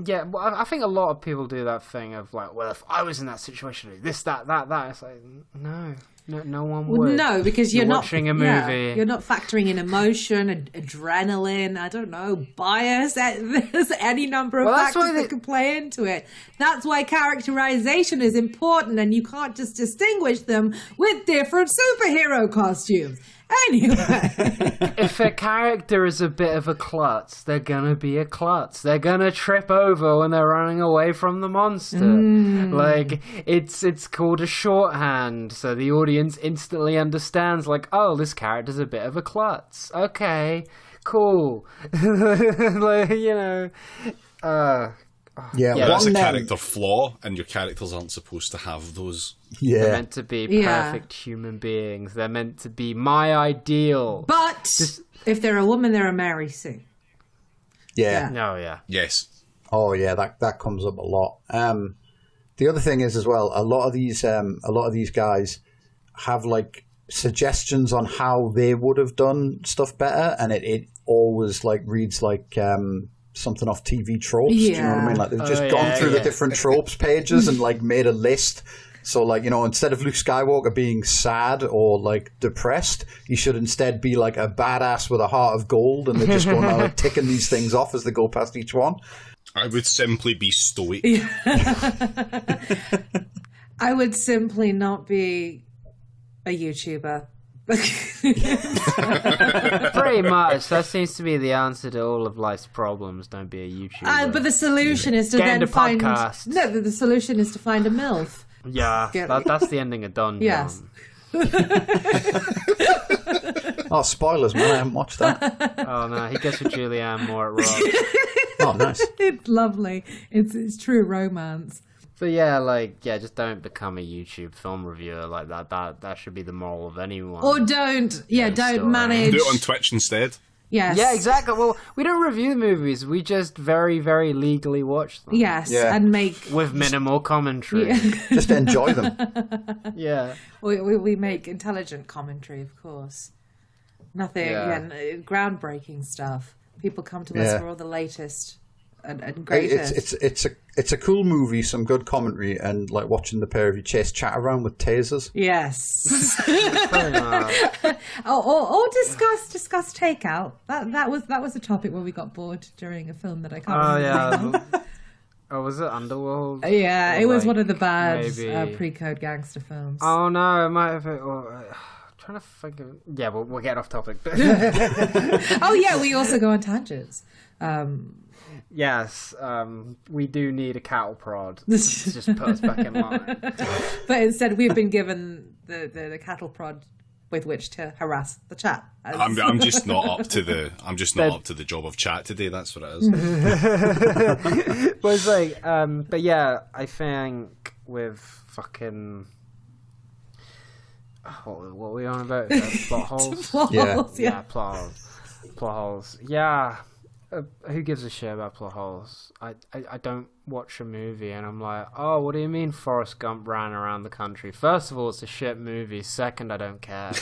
yeah, well, I think a lot of people do that thing of, like, well, if I was in that situation, this, that. It's like, no one would. No, because you're not watching a movie. Yeah, you're not factoring in emotion, adrenaline, I don't know, bias. There's any number of factors that can play into it. That's why characterization is important, and you can't just distinguish them with different superhero costumes. Anyway. If a character is a bit of a klutz, they're gonna be a klutz. They're gonna trip over when they're running away from the monster. Like, it's called a shorthand, so the audience instantly understands, like, oh, this character's a bit of a klutz. Okay, cool. Like, you know... Yeah, that's a character flaw, and your characters aren't supposed to have those. Yeah. They're meant to be perfect human beings. They're meant to be my ideal. But if they're a woman, they're a Mary Sue. Yeah. Oh, yeah. Yes. Oh, yeah, that comes up a lot. The other thing is, as well, a lot of these guys have, like, suggestions on how they would have done stuff better, and it always, like, reads like... something off TV tropes. Do you know what I mean? Like, they've just gone through the different tropes pages and, like, made a list. So, like, you know, instead of Luke Skywalker being sad or, like, depressed, he should instead be, like, a badass with a heart of gold, and they're just going out, like, ticking these things off as they go past each one. I would simply be stoic. I would simply not be a YouTuber. Pretty much. That seems to be the answer to all of life's problems. Don't be a YouTuber. But the solution is to Get then into find... podcasts. No, the solution is to find a MILF. Yeah, that's the ending of Don John. Yes. Oh, spoilers, man. I haven't watched that. Oh, no. He gets with Julianne Moore at Rock. Oh, nice. It's lovely. It's true romance. But yeah, like, just don't become a YouTube film reviewer like that. That should be the moral of anyone. Or don't manage. Do it on Twitch instead. Yes. Yeah, exactly. Well, we don't review movies. We just very, very legally watch them. Yes, Yeah. and make... With minimal commentary. Yeah. Just enjoy them. Yeah. We make intelligent commentary, of course. Nothing, groundbreaking stuff. People come to us for all the latest and greatest. It's a cool movie, some good commentary, and, like, watching the pair of you chase chat around with tasers. Yes. or discuss takeout. That was a topic where we got bored during a film that I can't remember. Yeah. Oh, was it Underworld? Yeah, Or it was like, one of the bad maybe- pre-code gangster films. Oh no, it might have been. I'm trying to think of. Yeah, we'll get off topic. Oh yeah, we also go on tangents. Yes, we do need a cattle prod. Just put us back in line. But instead, we've been given the cattle prod with which to harass the chat. I'm just not up to the job of chat today. That's what it is. But it's like, but yeah, I think with fucking. What were we on about? Plot holes? Plot holes, yeah. Plot holes. Yeah. Who gives a shit about plot holes? I don't watch a movie and I'm like, oh, what do you mean Forrest Gump ran around the country? First of all, it's a shit movie. Second, I don't care.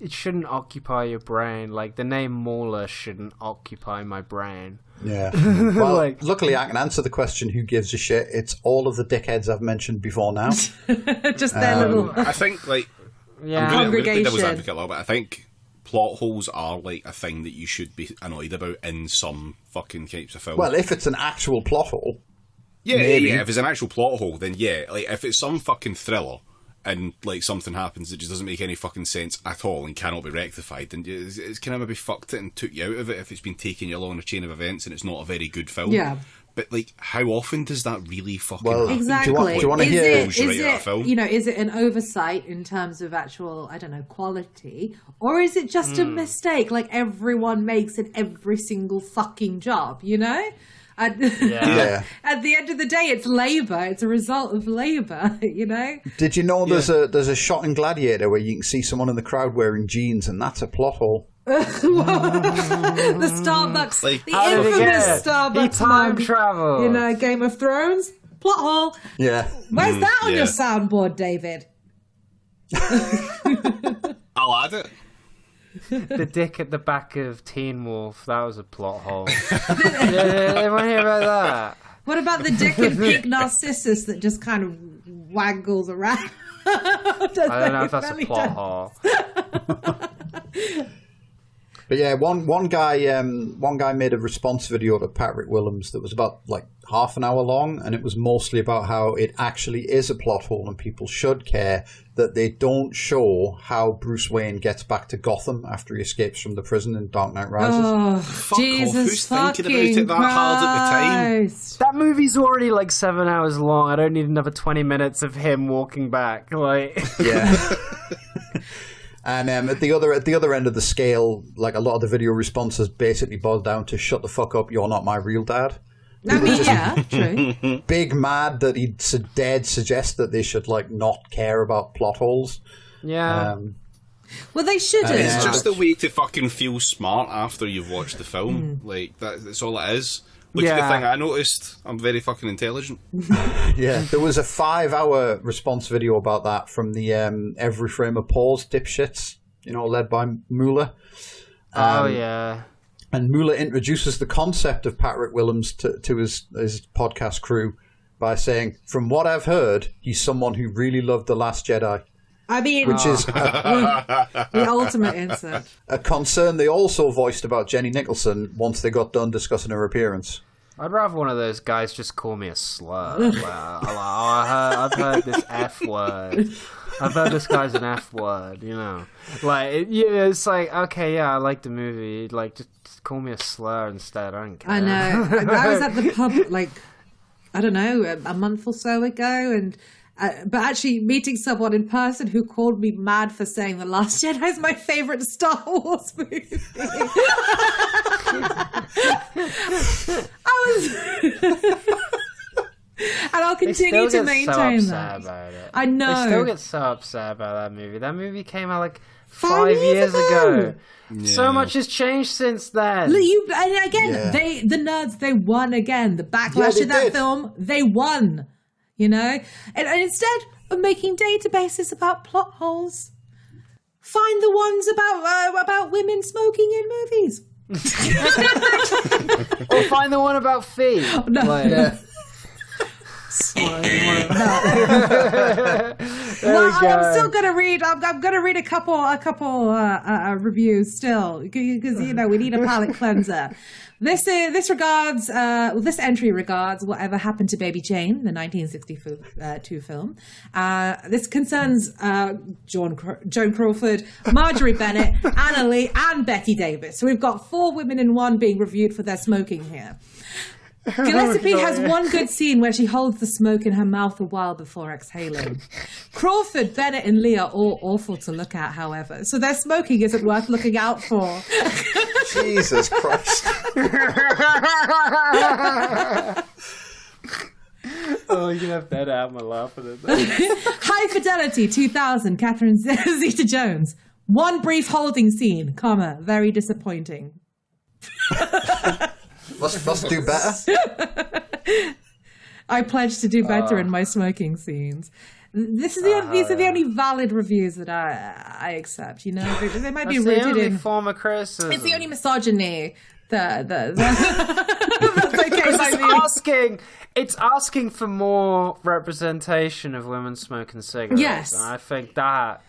It shouldn't occupy your brain. Like the name Mauler shouldn't occupy my brain. Yeah. Well, luckily I can answer the question, who gives a shit? It's all of the dickheads I've mentioned before now. Just their little I think, like, Yeah. I'm going to play devil's Congregation. advocate a little bit. I think plot holes are like a thing that you should be annoyed about in some fucking types of film. Well, if it's an actual plot hole. yeah, maybe. if it's an actual plot hole, then yeah. Like, if it's some fucking thriller and like something happens that just doesn't make any fucking sense at all and cannot be rectified, then it's kind of maybe fucked it and took you out of it if it's been taking you along a chain of events and it's not a very good film. Yeah. But like, how often does that really fucking Well, happen? Exactly. do you wanna hear- is Right out of it film? is it an oversight in terms of actual, I don't know, quality, or is it just a mistake like everyone makes in every single fucking job? And Yeah. at the end of the day, it's labour. It's a result of labour. Did you know there's a shot in Gladiator where you can see someone in the crowd wearing jeans, and that's a plot hole? The Starbucks, Like, the How did he infamous get it? Starbucks He time mug travel. in Game of Thrones. Plot hole. Yeah. Where's that on yeah. your soundboard, David? I'll add it. The dick at the back of Teen Wolf, that was a plot hole. Anyone hear about that? What about the dick in Pink Narcissus that just kind of waggles around? I don't know if that's a plot hole. But yeah, one guy made a response video to Patrick Willems that was about like half an hour long, and it was mostly about how it actually is a plot hole and people should care that they don't show how Bruce Wayne gets back to Gotham after he escapes from the prison in Dark Knight Rises. Oh, Fuck Jesus off. Who's thinking about fucking it that hard at the time? Christ. That movie's already like 7 hours long. I don't need another 20 minutes of him walking back. Like, Yeah. And at the other end of the scale, like a lot of the video responses basically boiled down to "shut the fuck up, you're not my real dad." I mean, yeah, true. Big mad that he'd dead suggest that they should like not care about plot holes. yeah. Well, they shouldn't. It's just a way to fucking feel smart after you've watched the film. Like, that's all it is. Look at the Yeah. thing I noticed. I'm very fucking intelligent. Yeah, there was a 5-hour response video about that from the Every Frame of Pause dipshits, led by Mueller. Oh, yeah. And Mueller introduces the concept of Patrick Willems to his podcast crew by saying, "From what I've heard, he's someone who really loved The Last Jedi," I mean, which is the ultimate insert. a concern they also voiced about Jenny Nicholson once they got done discussing her appearance. I'd rather one of those guys just call me a slur. I've heard this F word. I've heard this guy's an F word, Like, it's like, okay, yeah, I like the movie. Like, just call me a slur instead. I don't care. I know. I was at the pub, like, I don't know, a month or so ago, and but actually meeting someone in person who called me mad for saying The Last Jedi is my favourite Star Wars movie. I was... And I'll continue to maintain that. About it. I know. They still get so upset about that movie. That movie came out like 5 5 years ago. ago. So much has changed since then. And again, Yeah. the nerds, they won again. The backlash Yeah, they of that did. film, they won. And instead of making databases about plot holes, find the ones about women smoking in movies. Or find the one about feet. No. Like, Well, I'm still gonna read. I'm gonna read a couple reviews still because we need a palate cleanser. This entry regards Whatever Happened to Baby Jane, the 1962 film. This concerns Joan Crawford, Marjorie Bennett, Anna Lee, and Betty Davis. So we've got 4 women in one being reviewed for their smoking here. Gillespie has one good scene where she holds the smoke in her mouth a while before exhaling. Crawford, Bennett, and Lee are all awful to look at, however, so their smoking isn't worth looking out for. Jesus Christ. Oh, you can have that out my laughing at that. High Fidelity 2000, Catherine Zeta-Jones. One brief holding scene, comma, very disappointing. Must do better. I pledge to do better in my smoking scenes. These are the only valid reviews that I accept. They might be rooted in form of criticism. It's the only misogyny it's asking for more representation of women smoking cigarettes. Yes, and I think that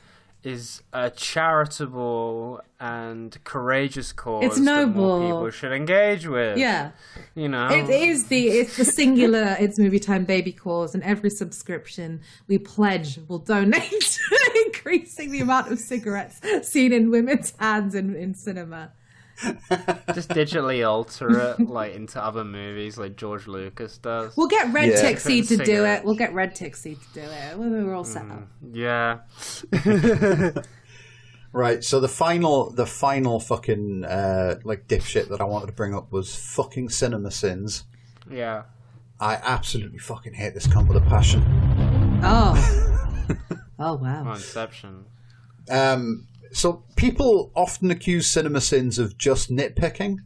is a charitable and courageous cause. It's noble. That more people should engage with. Yeah, it's the singular. It's Movie Time Baby cause, and every subscription we pledge will donate to increasing the amount of cigarettes seen in women's hands in cinema. Just digitally alter it into other movies like George Lucas does. We'll get Red Tixie to do it. We're all set up. Yeah. Right, so the final fucking dipshit that I wanted to bring up was fucking Cinema Sins. Yeah. I absolutely fucking hate this cunt with a passion. Oh. Oh wow. Inception. So people often accuse Cinema Sins of just nitpicking,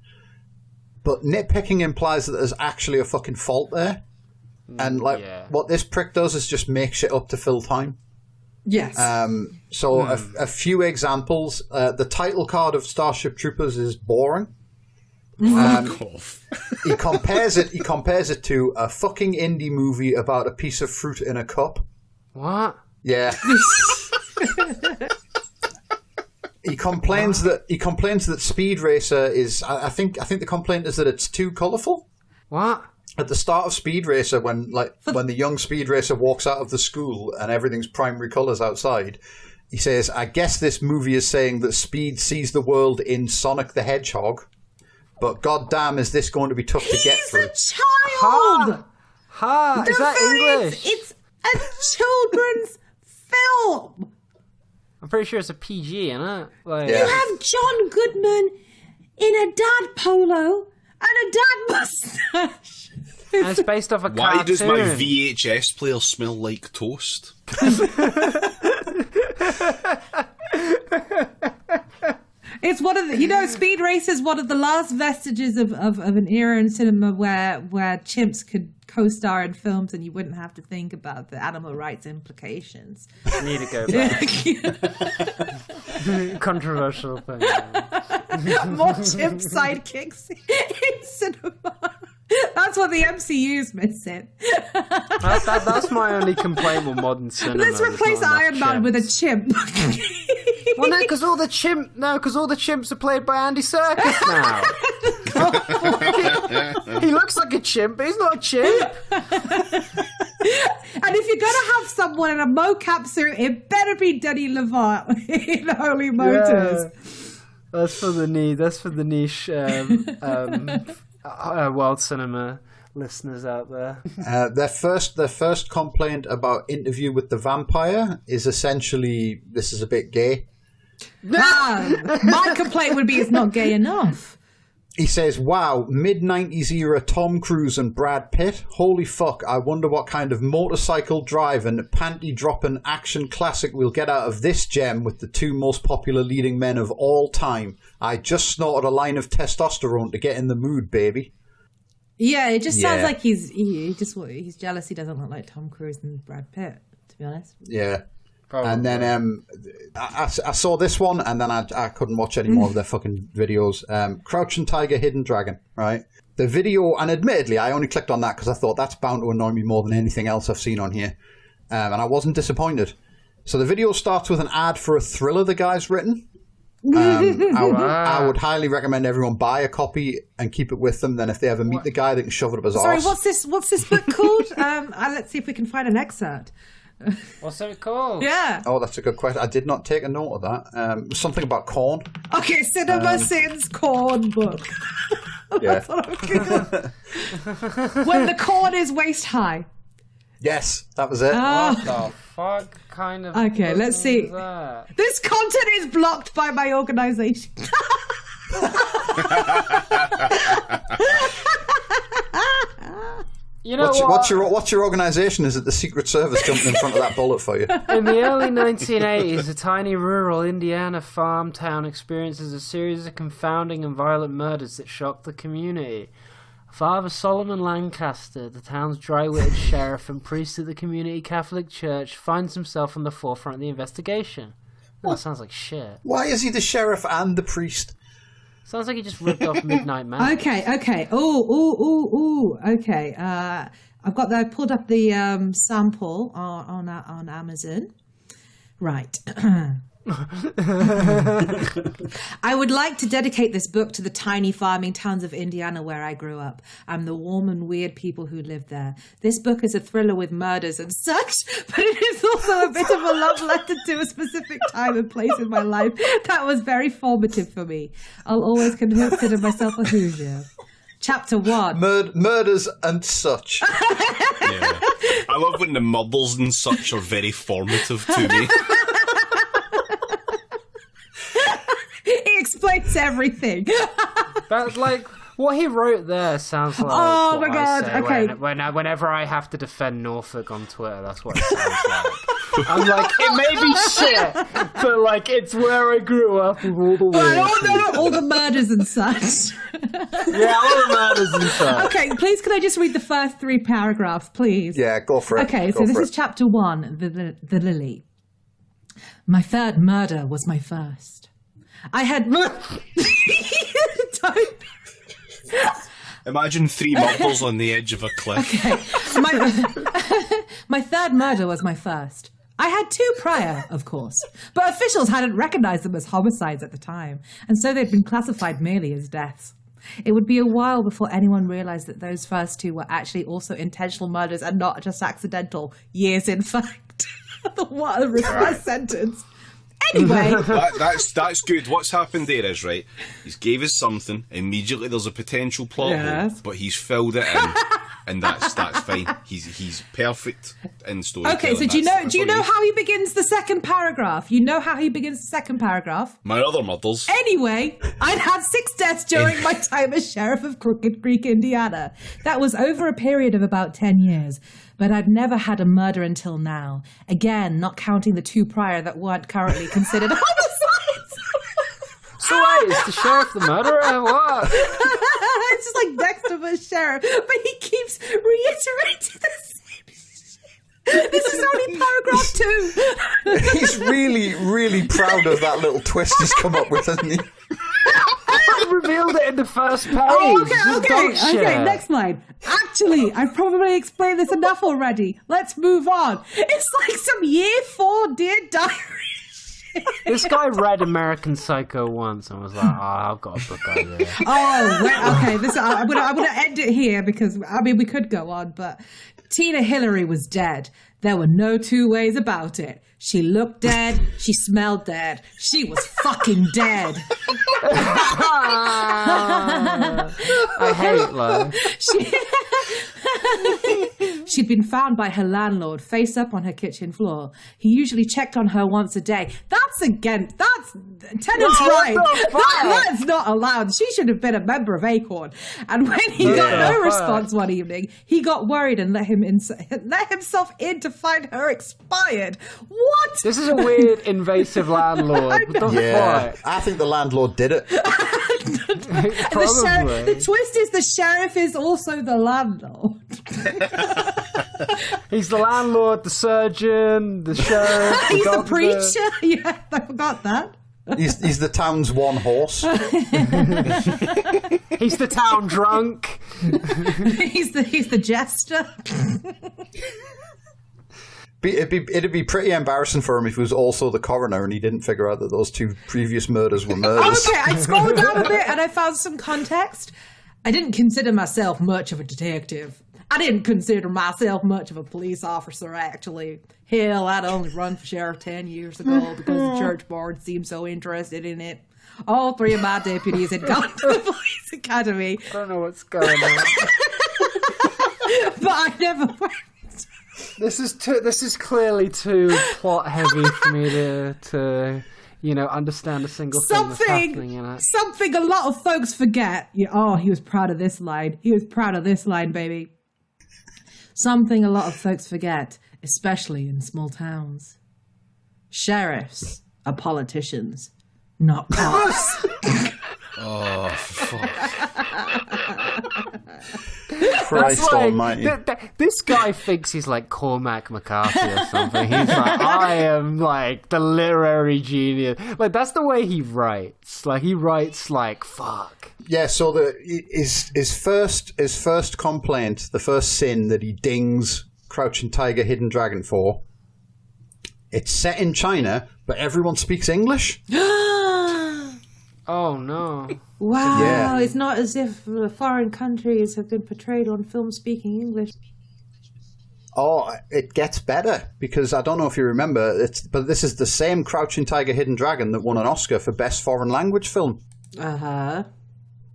but nitpicking implies that there's actually a fucking fault there. And what this prick does is just make shit up to fill time. Yes. A few examples. The title card of Starship Troopers is boring. He compares it to a fucking indie movie about a piece of fruit in a cup. What? Yeah. He complains that Speed Racer is. I think the complaint is that it's too colourful. What? At the start of Speed Racer, when the young Speed Racer walks out of the school and everything's primary colours outside, he says, "I guess this movie is saying that Speed sees the world in Sonic the Hedgehog, but goddamn, is this going to be tough to get through?" He's a child. Is that English? It's a children's film. I'm pretty sure it's a PG, isn't it? You have John Goodman in a dad polo and a dad mustache. And it's based off a cartoon. Why does my VHS player smell like toast? It's one of the, Speed Racer is one of the last vestiges of an era in cinema where chimps could co-star in films and you wouldn't have to think about the animal rights implications. I need to go back. Controversial thing. More chimp sidekicks in cinema. That's what the MCU's missing. That's my only complaint with modern cinema. Let's replace Iron Man with a chimp. Well, no, because all the chimps are played by Andy Serkis now. He looks like a chimp, but he's not a chimp. And if you're gonna have someone in a mocap suit, it better be Denny Levant in Holy Motors. Yeah. That's for the niche world cinema listeners out there. Their first complaint about Interview with the Vampire is essentially, this is a bit gay. My complaint would be it's not gay enough. He says, "Wow, mid-90s era Tom Cruise and Brad Pitt. Holy fuck, I wonder what kind of motorcycle driving, panty-dropping action classic we'll get out of this gem with the two most popular leading men of all time. I just snorted a line of testosterone to get in the mood, baby." Yeah, it just sounds like he's jealous he doesn't look like Tom Cruise and Brad Pitt, to be honest. Yeah. Probably. And then I saw this one, and then I couldn't watch any more of their fucking videos. Crouching Tiger, Hidden Dragon, right? The video, and admittedly, I only clicked on that because I thought that's bound to annoy me more than anything else I've seen on here. And I wasn't disappointed. So the video starts with an ad for a thriller the guy's written. I would highly recommend everyone buy a copy and keep it with them. Then if they ever meet the guy, they can shove it up his arse. What's this book called? Let's see if we can find an excerpt. What's it called? Yeah. Oh, that's a good question. I did not take a note of that. Something about corn. Okay, Cinema Sins corn book. That's what I'm Googling. When the corn is waist high. Yes, that was it. What the fuck kind of... Okay, let's see. This content is blocked by my organization. You know what's your organization? Is it the Secret Service jumping in front of that bullet for you? In the early 1980s, a tiny rural Indiana farm town experiences a series of confounding and violent murders that shocked the community. Father Solomon Lancaster, the town's dry-witted sheriff and priest of the community Catholic Church, finds himself on the forefront of the investigation. That sounds like shit. Why is he the sheriff and the priest? Sounds like he just ripped off Midnight Mass. Okay. Okay. I've got that. Pulled up the sample on Amazon. Right. I would like to dedicate this book to the tiny farming towns of Indiana where I grew up and the warm and weird people who live there. This book is a thriller with murders and such, but it is also a bit of a love letter to a specific time and place in my life that was very formative for me. I'll always consider myself a Hoosier. Chapter 1. Murders and such. Yeah. I love when the murders and such are very formative to me. He explains everything. That's like what he wrote there sounds like. Oh my god! Okay. Whenever I have to defend Norfolk on Twitter, that's what it sounds like. I'm like, it may be shit, but like it's where I grew up with all the weird. All the murders and such. Yeah, all the murders and such. Okay, please, can I just read the first 3 paragraphs, please? Yeah, go for it. Okay, so this is chapter 1, the Lily. My third murder was my first. I had... Imagine 3 murders on the edge of a cliff. Okay. My third murder was my first. I had 2 prior, of course, but officials hadn't recognized them as homicides at the time, and so they'd been classified merely as deaths. It would be a while before anyone realized that those first 2 were actually also intentional murders and not just accidental. Years, in fact. What a reverse sentence. Anyway. That's good. What's happened there is, right, he's gave us something, immediately there's a potential plot hole, but he's filled it in, and that's fine. He's perfect in storytelling. Okay, so do you know how he begins the second paragraph? You know how he begins the second paragraph? My other murders. Anyway, I'd had 6 deaths during my time as sheriff of Crooked Creek, Indiana. That was over a period of about 10 years. But I'd never had a murder until now. Again, not counting the 2 prior that weren't currently considered homicides. So wait, is the sheriff the murderer? What? It's just like Dexter was sheriff, but he keeps reiterating the same shit. This is only paragraph 2. He's really, really proud of that little twist he's come up with, hasn't he? I revealed it in the first page. Oh, okay, next line. Actually, I've probably explained this enough already. Let's move on. It's like some year 4 Dear Diary. This guy read American Psycho once and was like, I've got a book idea. Okay. I'm gonna end it here because, I mean, we could go on, but Tina Hillary was dead. There were no 2 ways about it. She looked dead. She smelled dead. She was fucking dead. I hate life. She'd been found by her landlord face up on her kitchen floor. He usually checked on her once a day. That's tenant's right. That's not allowed. She should have been a member of Acorn. And when he got no response one evening, he got worried and let himself in to find her expired. What? This is a weird invasive landlord. Yeah, I think the landlord did it. Probably. The twist is the sheriff is also the landlord. He's the landlord, the surgeon, the sheriff, He's the preacher. Yeah, I forgot that. He's the town's one horse. He's the town drunk. He's the jester. It'd be pretty embarrassing for him if he was also the coroner and he didn't figure out that those 2 previous murders were murders. Okay, I scrolled down a bit and I found some context. I didn't consider myself much of a detective. I didn't consider myself much of a police officer, actually. Hell, I'd only run for sheriff 10 years ago because the church board seemed so interested in it. All 3 of my deputies had gone to the police academy. I don't know what's going on. But I never went. This is clearly too plot heavy for me to understand a single thing that's happening in it. Something a lot of folks forget. He was proud of this line. He was proud of this line, baby. Something a lot of folks forget, especially in small towns. Sheriffs are politicians, not cops. Oh, fuck. Christ almighty. This guy thinks he's like Cormac McCarthy or something. He's like, I am like the literary genius. Like, that's the way he writes. Like, he writes like, fuck. Yeah, so his first complaint, the first sin that he dings Crouching Tiger, Hidden Dragon for, it's set in China, but everyone speaks English. Oh, no. Wow, Yeah. it's not as if foreign countries have been portrayed on film speaking English. Oh, it gets better, because I don't know if you remember, but this is the same Crouching Tiger, Hidden Dragon that won an Oscar for Best Foreign Language Film. Uh-huh.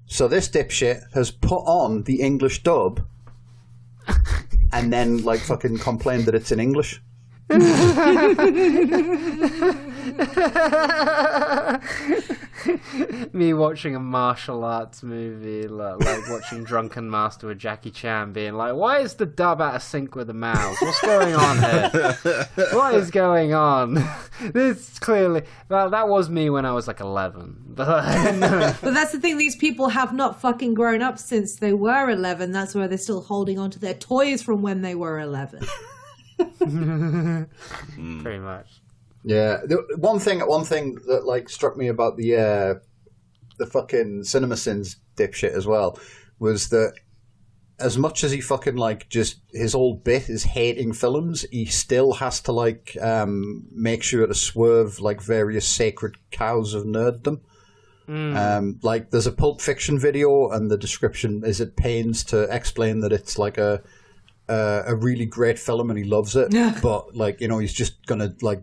So this dipshit has put on the English dub and then, like, fucking complained that it's in English. Me watching a martial arts movie, like watching Drunken Master with Jackie Chan, being like, why is the dub out of sync with the mouths? What's going on here? What is going on? This clearly... Well, that was me when I was like 11. But that's the thing, these people have not fucking grown up since they were 11. That's why they're still holding on to their toys from when they were 11. Pretty much. Yeah, one thing that like struck me about the fucking CinemaSins dipshit as well was that as much as he fucking like just his whole bit is hating films, he still has to like make sure to swerve like various sacred cows of nerddom. Like there's a Pulp Fiction video, and the description is at pains to explain that it's like a really great film and he loves it, but like he's just gonna like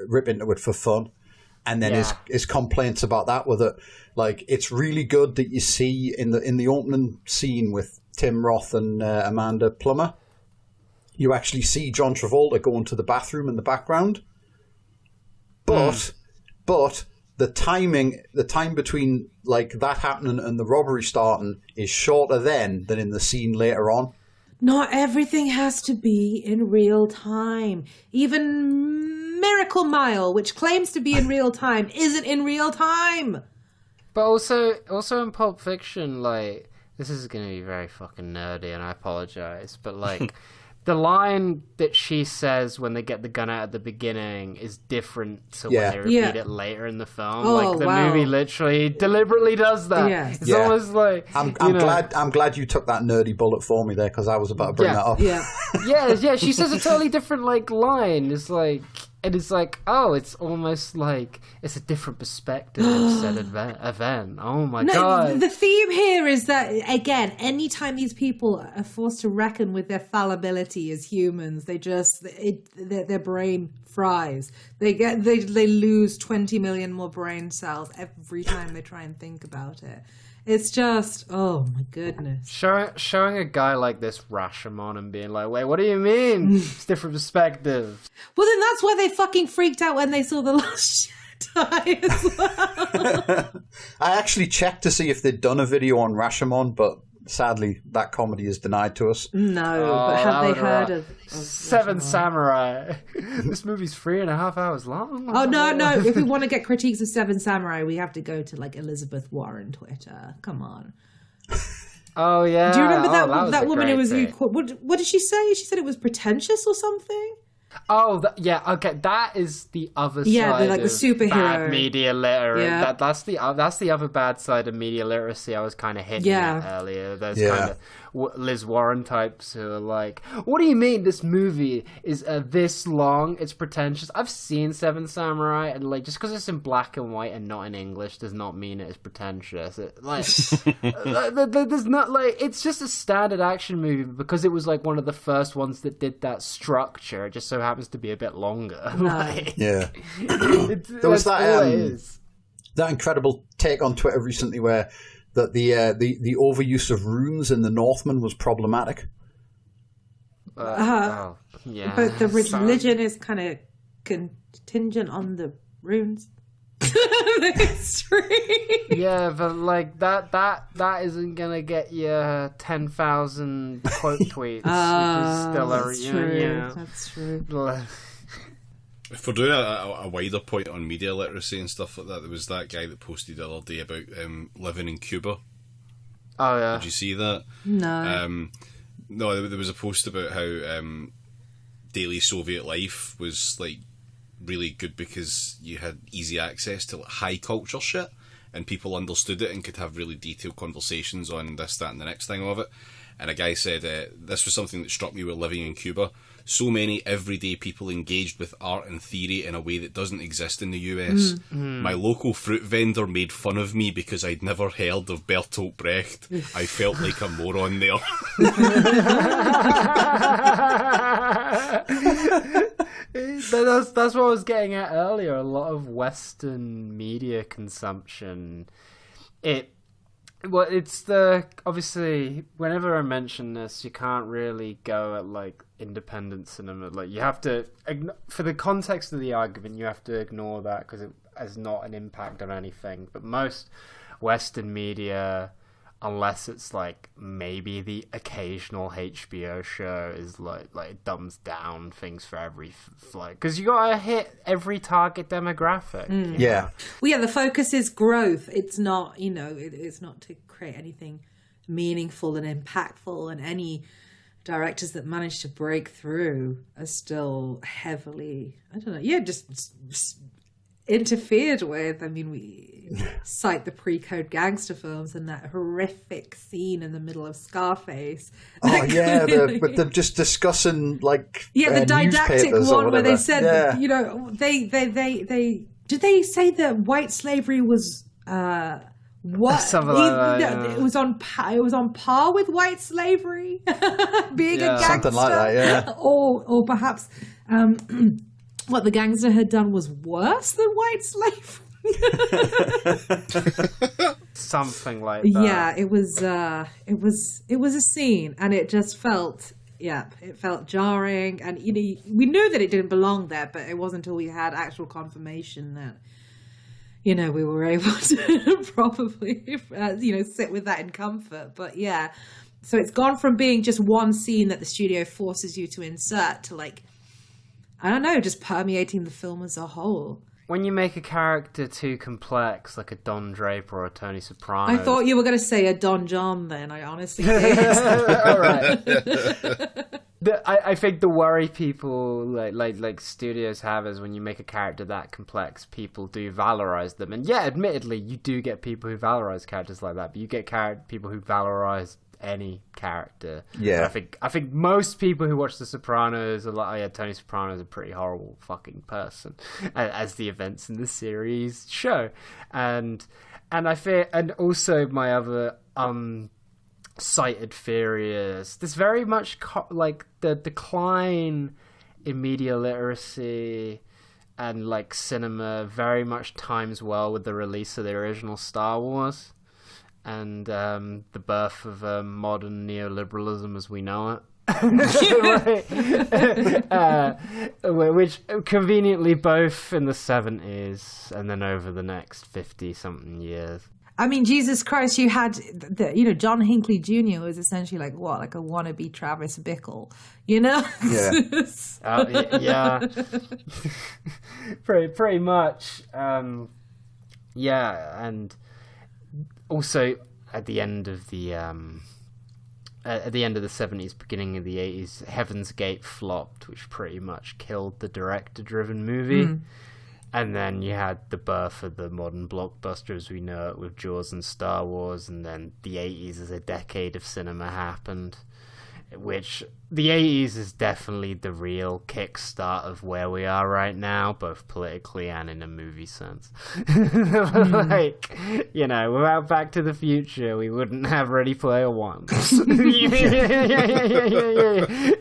rip into it for fun. And then his complaints about that were that like it's really good that you see in the opening scene with Tim Roth and Amanda Plummer, you actually see John Travolta going to the bathroom in the background, but the time between like that happening and the robbery starting is shorter then than in the scene later on. Not everything has to be in real time. Even Miracle Mile, which claims to be in real time, isn't in real time. But also in Pulp Fiction, like, this is going to be very fucking nerdy, and I apologize, but like, the line that she says when they get the gun out at the beginning is different to when they repeat it later in the film. Oh, like, the movie literally deliberately does that. Yeah. It's almost like... I'm glad you took that nerdy bullet for me there, because I was about to bring that up. Yeah, she says a totally different, like, line. It's like... And it's like, oh, it's almost like it's a different perspective of said event. Oh my god. The theme here is that, again, anytime these people are forced to reckon with their fallibility as humans, their brain fries. They lose 20 million more brain cells every time they try and think about it. It's just, oh my goodness. Showing a guy like this Rashomon and being like, wait, what do you mean? It's different perspectives. Well, then that's why they fucking freaked out when they saw The Last Jedi as well. I actually checked to see if they'd done a video on Rashomon, but sadly that comedy is denied to us. No, but have they heard of Seven Samurai? This movie's 3.5 hours long. Oh, no. If we want to get critiques of Seven Samurai, we have to go to, like, Elizabeth Warren Twitter. Come on. Oh, yeah. Do you remember that was woman who was... thing. What did she say? She said it was pretentious or something? Oh, yeah, okay, that is the other side like the of superhero. bad media literacy. Yeah. That's the other bad side of media literacy I was kind of hitting at earlier. There's kind of Liz Warren types who are like, what do you mean this movie is this long? It's pretentious. I've seen Seven Samurai, and like just because it's in black and white and not in English does not mean it is pretentious. There's not like it's just a standard action movie because it was like one of the first ones that did that structure. It just so happens to be a bit longer. Yeah, there was that incredible take on Twitter recently where that the overuse of runes in the Northman was problematic. Yeah, but the religion is kind of contingent on the runes. The history. Yeah, but like that isn't gonna get you 10,000 quote tweets. Which is still That's true. If we're doing a wider point on media literacy and stuff like that, there was that guy that posted the other day about living in Cuba. Oh yeah, did you see that? No. No, there was a post about how daily Soviet life was like really good because you had easy access to like, high culture shit, and people understood it and could have really detailed conversations on this, that, and the next thing of it. And a guy said, this was something that struck me while living in Cuba. So many everyday people engaged with art and theory in a way that doesn't exist in the US. My local fruit vendor made fun of me because I'd never heard of Bertolt Brecht. I felt like a moron there. That's what I was getting at earlier. A lot of Western media consumption. Obviously, whenever I mention this, you can't really go at like independent cinema. Like you have to, for the context of the argument, you have to ignore that because it has not an impact on anything. But most Western media, unless it's like maybe the occasional HBO show, is like it dumbs down things for every like because you gotta hit every target demographic. Yeah. Well, yeah, the focus is growth. It's not, it's not to create anything meaningful and impactful. And any directors that manage to break through are still heavily, just interfered with. I mean, we cite the pre-code gangster films and that horrific scene in the middle of Scarface. Oh yeah, with them just discussing like the didactic one where they said yeah. they did they say that white slavery was what something like that, it was on par with white slavery being a gangster, something like that, yeah, or perhaps what the gangster had done was worse than white slavery. Something like that. Yeah, it was a scene, and it just felt jarring, and we knew that it didn't belong there, but it wasn't until we had actual confirmation that we were able to probably sit with that in comfort. But yeah, so it's gone from being just one scene that the studio forces you to insert to like, I don't know, just permeating the film as a whole. When you make a character too complex, like a Don Draper or a Tony Soprano... I thought you were going to say a Don John then, I honestly did. All right. I think the worry people, like studios have, is when you make a character that complex, people do valorize them. And yeah, admittedly, you do get people who valorize characters like that, but you get people who valorize any character. Yeah. And I think most people who watch The Sopranos are like, oh yeah, Tony Soprano is a pretty horrible fucking person, as the events in the series show. And I fear, and also my other cited theory is this very much like the decline in media literacy and like cinema very much times well with the release of the original Star Wars and the birth of modern neoliberalism as we know it. Which conveniently both in the 70s and then over the next 50-something years. I mean, Jesus Christ, you had, John Hinckley Jr. was essentially like a wannabe Travis Bickle, Yeah. Yeah. pretty much. Yeah, and also at the end of the 70s, beginning of the 80s, Heaven's Gate flopped, which pretty much killed the director-driven movie. And then you had the birth of the modern blockbuster as we know it with Jaws and Star Wars, and then the 80s as a decade of cinema happened, which the 80s is definitely the real kickstart of where we are right now, both politically and in a movie sense. Like, you know, without Back to the Future, we wouldn't have Ready Player One.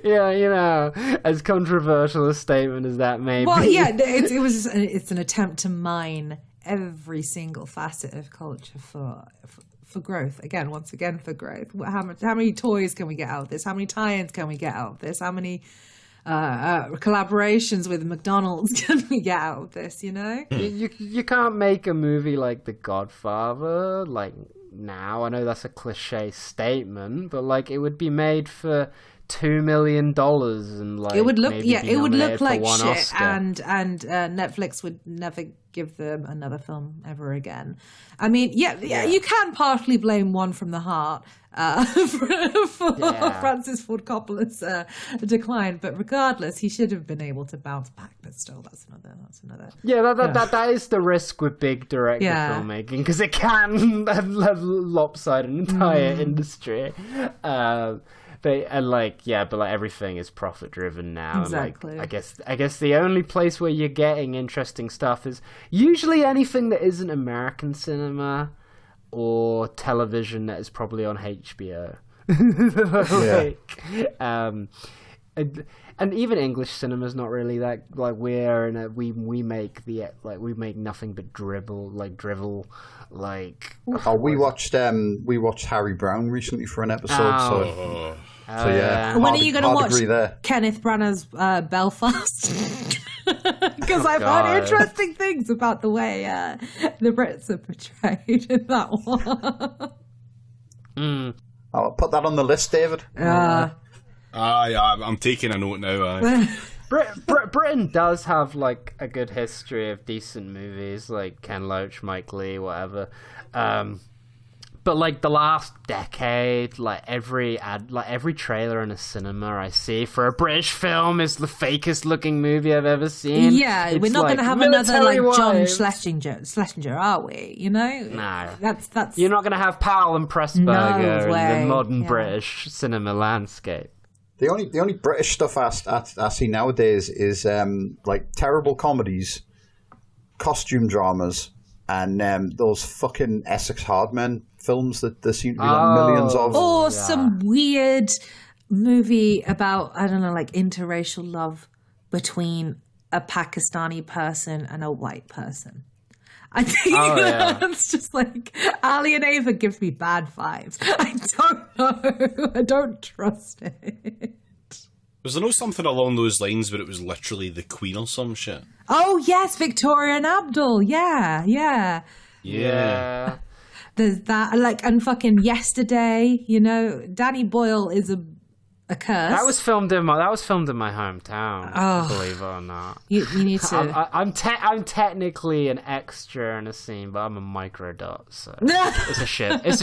Yeah, you know, as controversial a statement as that may be. Well, yeah, it's an attempt to mine every single facet of culture for growth. Once again, for growth. How many toys can we get out of this? How many tie-ins can we get out of this? How many collaborations with McDonald's can we get out of this? You know, you can't make a movie like The Godfather like now. I know that's a cliche statement, but like it would be made for $2 million and like it would look like shit, Oscar. and Netflix would never give them another film ever again. I mean, you can partially blame One from the Heart for Francis Ford Coppola's decline, but regardless, he should have been able to bounce back. But still, that's another. Yeah, that is the risk with big director filmmaking, because it can lopside an entire industry. But everything is profit driven now. Exactly. Like, I guess the only place where you're getting interesting stuff is usually anything that isn't American cinema or television that is probably on HBO. And even English cinema's not really that like we make nothing but drivel. We watched Harry Brown recently for an episode. When are you going to watch Kenneth Branagh's Belfast? Because I've heard interesting things about the way the Brits are portrayed in that one. I'll put that on the list, David. I'm taking a note now. Britain does have like a good history of decent movies, like Ken Loach, Mike Leigh, whatever. But like the last decade, like every trailer in a cinema I see for a British film is the fakest looking movie I've ever seen. Yeah, we're not going to have another like John Schlesinger, are we? You know, no, that's you're not going to have Powell and Pressburger in the modern British cinema landscape. The only British stuff I see nowadays is like terrible comedies, costume dramas, and those fucking Essex Hardmen films that there seem to be like millions of. Or some weird movie about, I don't know, like interracial love between a Pakistani person and a white person. I think it's just like Ali and Ava gives me bad vibes. I don't know. I don't trust it. Was there no something along those lines where it was literally the Queen or some shit? Oh yes, Victoria and Abdul. Yeah. There's that, like, and fucking Yesterday. You know, Danny Boyle is a curse. That was filmed in my hometown. Believe it or not. You need to. I'm technically an extra in a scene, but I'm a microdot. So it's a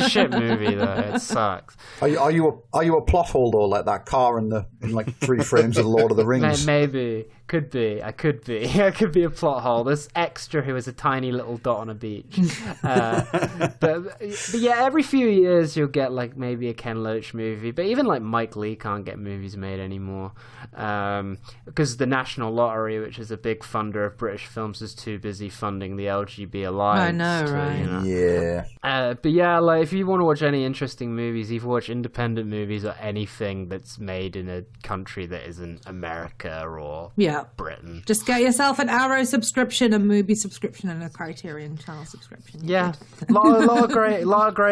shit movie though. It sucks. Are you a plot hole though, like that car in like 3 frames of Lord of the Rings? Maybe. Could be. I could be. I could be a plot hole. This extra who is a tiny little dot on a beach. But yeah, every few years you'll get like maybe a Ken Loach movie. But even like Mike Leigh can't get movies made anymore because the National Lottery, which is a big funder of British films, is too busy funding the LGB Alliance. I know, right? You know. Yeah. But yeah, like if you want to watch any interesting movies, either watch independent movies or anything that's made in a country that isn't America or Britain. Just get yourself an Arrow subscription, a movie subscription, and a Criterion Channel subscription. Yeah, lot of great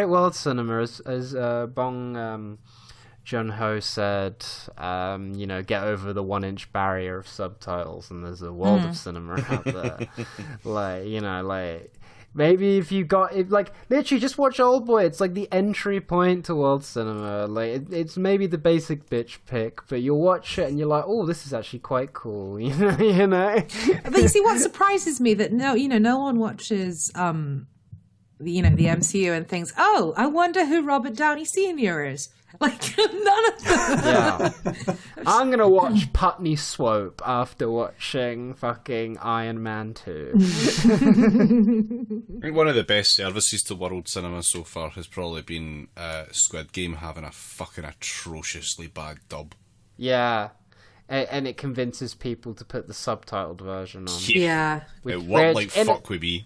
world cinema, as Bong Joon-ho said. Get over the 1-inch barrier of subtitles, and there's a world of cinema out there. Maybe if you literally just watch Oldboy. It's like the entry point to world cinema. Like it's maybe the basic bitch pick, but you'll watch it and you're like, oh, this is actually quite cool. you know. But you see, what surprises me that no one watches the MCU and thinks, oh, I wonder who Robert Downey Sr. is. Like, none of them. Yeah. I'm gonna watch Putney Swope after watching fucking Iron Man 2. I think one of the best services to world cinema so far has probably been Squid Game having a fucking atrociously bad dub. Yeah. And it convinces people to put the subtitled version on. Yeah. It worked like fuck with me.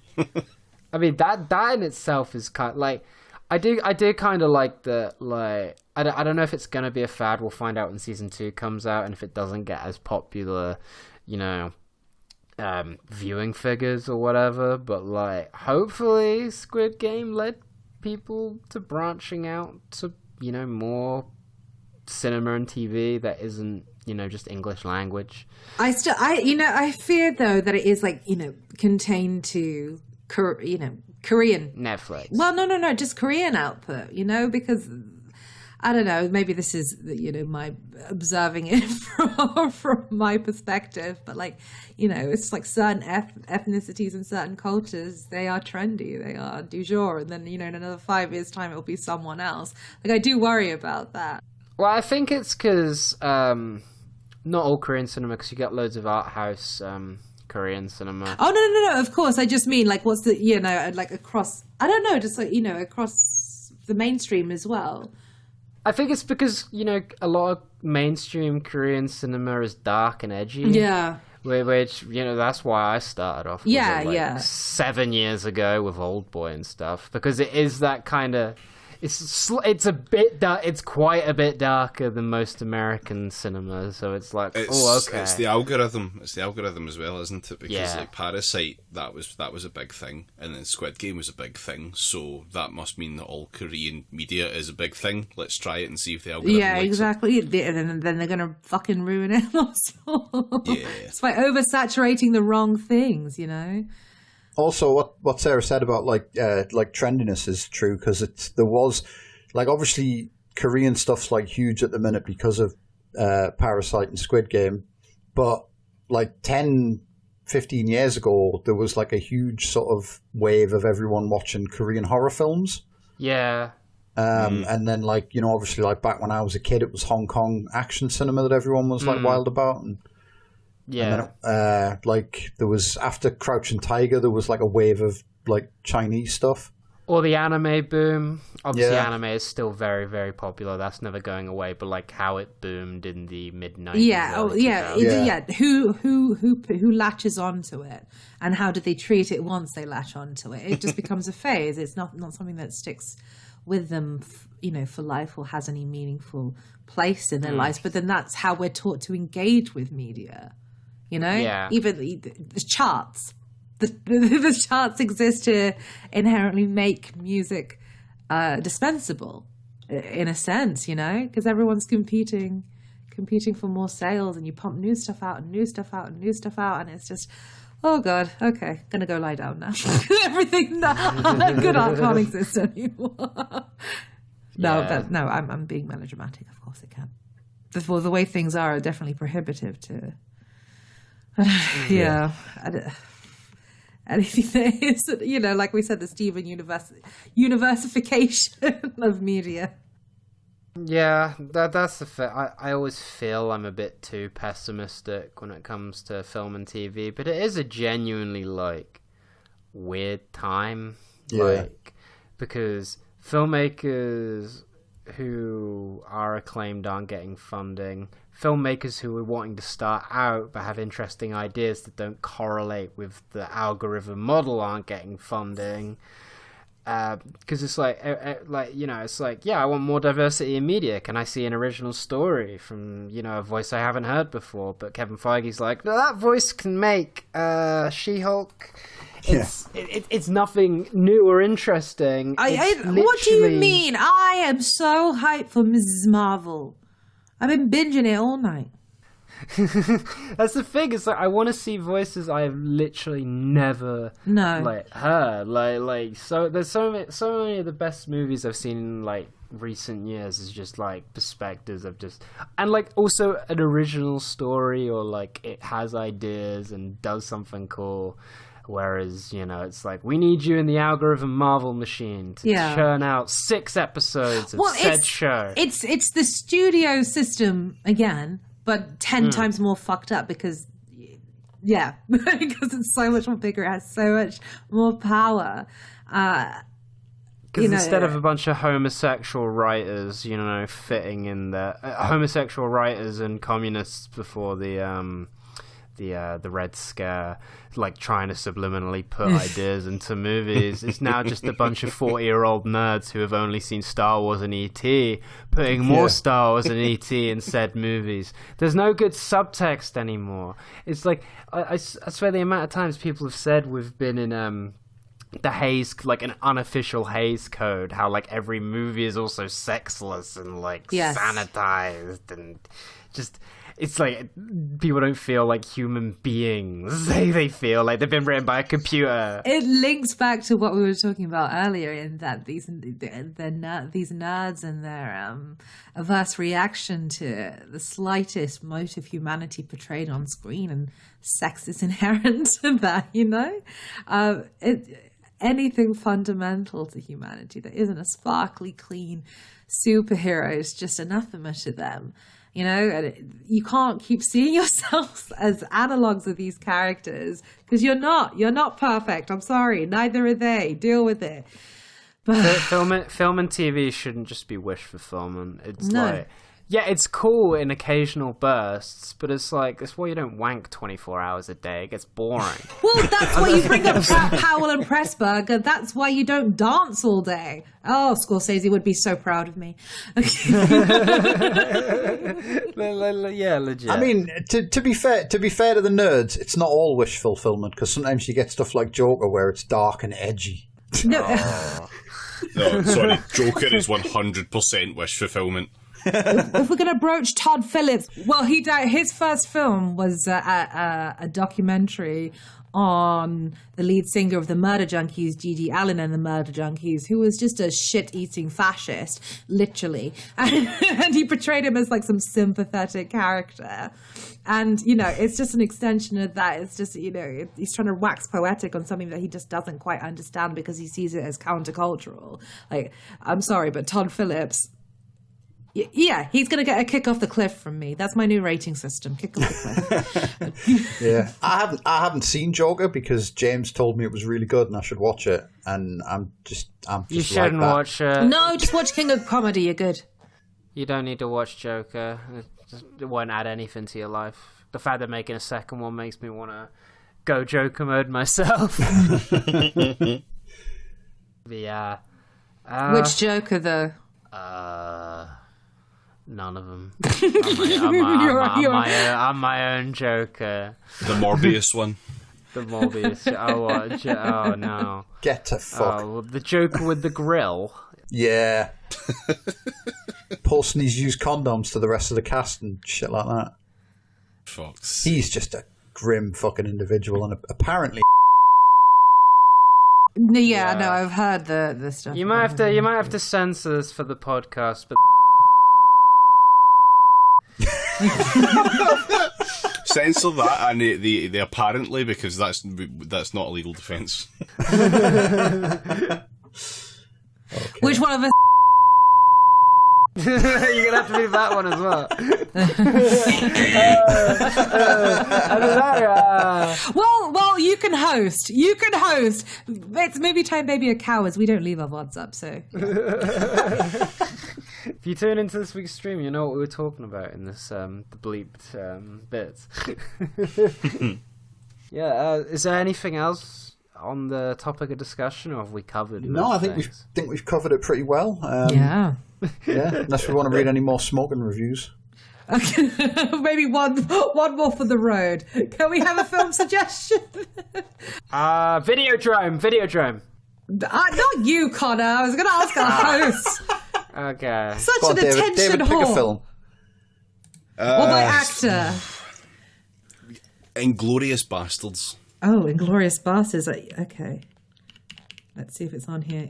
I mean, that in itself is kind of, like, I do kind of like the, like, I don't know if it's going to be a fad. We'll find out when season 2 comes out, and if it doesn't get as popular, viewing figures or whatever, but, like, hopefully Squid Game led people to branching out to, more cinema and TV that isn't, just English language. I fear though that it is like, contained to, Korean. Netflix. Well, no, just Korean output, because I don't know, maybe this is, my observing it from my perspective, but like, it's like certain ethnicities and certain cultures, they are trendy, they are du jour, and then, in another 5 years' time, it'll be someone else. Like, I do worry about that. Well, I think it's because not all Korean cinema, because you get loads of art house Korean cinema. Oh, no, of course. I just mean, like, what's the, like across, I don't know, just like, across the mainstream as well. I think it's because, a lot of mainstream Korean cinema is dark and edgy. Yeah. Which, that's why I started off with Yeah, it, like, yeah. 7 years ago with Old Boy and stuff. Because it is that kind of... It's a bit it's quite a bit darker than most American cinema, so it's like, okay. It's the algorithm. It's the algorithm as well, isn't it? Because like Parasite, that was a big thing, and then Squid Game was a big thing. So that must mean that all Korean media is a big thing. Let's try it and see if the algorithm. Yeah, exactly. And then they're gonna fucking ruin it. Yeah, it's by oversaturating the wrong things, Also, what Sarah said about like trendiness is true, because there was, like, obviously Korean stuff's like huge at the minute because of Parasite and Squid Game, but like 10, 15 years ago there was like a huge sort of wave of everyone watching Korean horror films. Yeah. And then, like, obviously, like, back when I was a kid, it was Hong Kong action cinema that everyone was like wild about, and yeah. And then, like, there was, after Crouching Tiger, there was like a wave of like Chinese stuff. Or the anime boom. Obviously, anime is still very, very popular. That's never going away. But like how it boomed in the mid-90s. Yeah. Who latches onto it, and how do they treat it once they latch onto it? It just becomes a phase. It's not something that sticks with them, for life, or has any meaningful place in their lives. But then that's how we're taught to engage with media. Even the charts. The charts exist to inherently make music dispensable, in a sense, because everyone's competing for more sales, and you pump new stuff out, and and it's just, oh god, okay, gonna go lie down now. Everything good art can't exist anymore. I'm being melodramatic. Of course it can. The way things are definitely prohibitive to. Anything that is, like we said, the Steven universification of media. Yeah, that's the thing. I always feel I'm a bit too pessimistic when it comes to film and TV, but it is a genuinely, like, weird time. Yeah. Like, because filmmakers who are acclaimed aren't getting funding. Filmmakers who are wanting to start out but have interesting ideas that don't correlate with the algorithm model aren't getting funding. Because it's like, it's like, yeah, I want more diversity in media. Can I see an original story from, a voice I haven't heard before? But Kevin Feige's like, no, that voice can make She-Hulk. It's nothing new or interesting. What do you mean? I am so hyped for Mrs. Marvel. I've been binging it all night. That's the thing. It's like, I want to see voices I have literally never heard. So there's so many of the best movies I've seen in like recent years is just like perspectives of just, and like also an original story, or like it has ideas and does something cool. Whereas, it's like, we need you in the algorithm Marvel machine to churn out 6 episodes of said show. It's the studio system again, but 10 times more fucked up because it's so much more bigger. It has so much more power. Because instead of a bunch of homosexual writers, fitting in there, homosexual writers and communists before the Red Scare, like trying to subliminally put ideas into movies. It's now just a bunch of 40-year-old nerds who have only seen Star Wars and E.T. putting more Star Wars and E.T. in said movies. There's no good subtext anymore. It's like, I swear the amount of times people have said we've been in the Hays, like an unofficial Hays Code, how like every movie is also sexless and like sanitized and just... It's like people don't feel like human beings. They feel like they've been written by a computer. It links back to what we were talking about earlier, in that these nerds and their averse reaction to the slightest mote of humanity portrayed on screen, and sex is inherent in that. Anything fundamental to humanity that isn't a sparkly, clean superhero is just anathema to them. And you can't keep seeing yourselves as analogs of these characters because you're not perfect. I'm sorry. Neither are they. Deal with it. Film and TV shouldn't just be wish fulfillment. It's like, it's cool in occasional bursts, but it's why you don't wank 24 hours a day. It gets boring. Well, that's why you bring up Powell and Pressburger. That's why you don't dance all day. Oh, Scorsese would be so proud of me. Yeah, legit. I mean, to be fair to the nerds, it's not all wish fulfillment, because sometimes you get stuff like Joker where it's dark and edgy. No, No, sorry, Joker is 100% wish fulfillment. if we're going to broach Todd Phillips, well, his first film was a documentary on the lead singer of the Murder Junkies, G.G. Allen and the Murder Junkies, who was just a shit-eating fascist, literally. And he portrayed him as like some sympathetic character. And, it's just an extension of that. It's just, he's trying to wax poetic on something that he just doesn't quite understand because he sees it as countercultural. Like, I'm sorry, but Todd Phillips... Yeah, he's going to get a kick off the cliff from me. That's my new rating system. Kick off the cliff. Yeah. I haven't seen Joker because James told me it was really good and I should watch it. And I'm just you shouldn't like watch it. No, just watch King of Comedy. You're good. You don't need to watch Joker. It won't add anything to your life. The fact they're making a second one makes me want to go Joker mode myself. Yeah. Which Joker, though? None of them. I'm my own Joker. The Morbius one. The Morbius. Oh no. Get to fuck. Oh, the Joker with the grill. Yeah. Posting his used condoms to the rest of the cast and shit like that. Fox. He's just a grim fucking individual, and apparently. Yeah, no, I've heard the stuff. You might have to censor this for the podcast, but. Censor that and the apparently, because that's not a legal defence. Okay. Which one of us? You're gonna have to leave that one as well. Well, you can host. It's movie time, baby, are cowards. We don't leave our VODs up, so. If you tune into this week's stream, you know what we were talking about in this the bleeped bits. Yeah, is there anything else on the topic of discussion, or have we covered? No, I think we've covered it pretty well. Yeah. Yeah, unless we want to read any more smoking reviews. Okay. Maybe one more for the road. Can we have a film suggestion? Videodrome. Not you, Connor. I was going to ask our host. Okay. Such Go on, an attention David, pick a whore. film. Or by actor. Inglourious Bastards. Oh, Inglourious Bastards. Okay. Let's see if it's on here.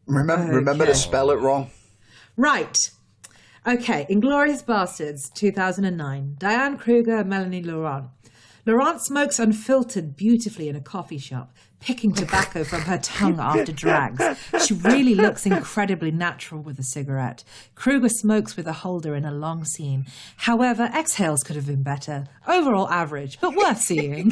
Remember to spell it wrong. Right. Okay. Inglourious Bastards, 2009. Diane Kruger, Melanie Laurent. Laurent smokes unfiltered beautifully in a coffee shop, picking tobacco from her tongue after drags. She really looks incredibly natural with a cigarette. Kruger smokes with a holder in a long scene. However, exhales could have been better. Overall average, but worth seeing.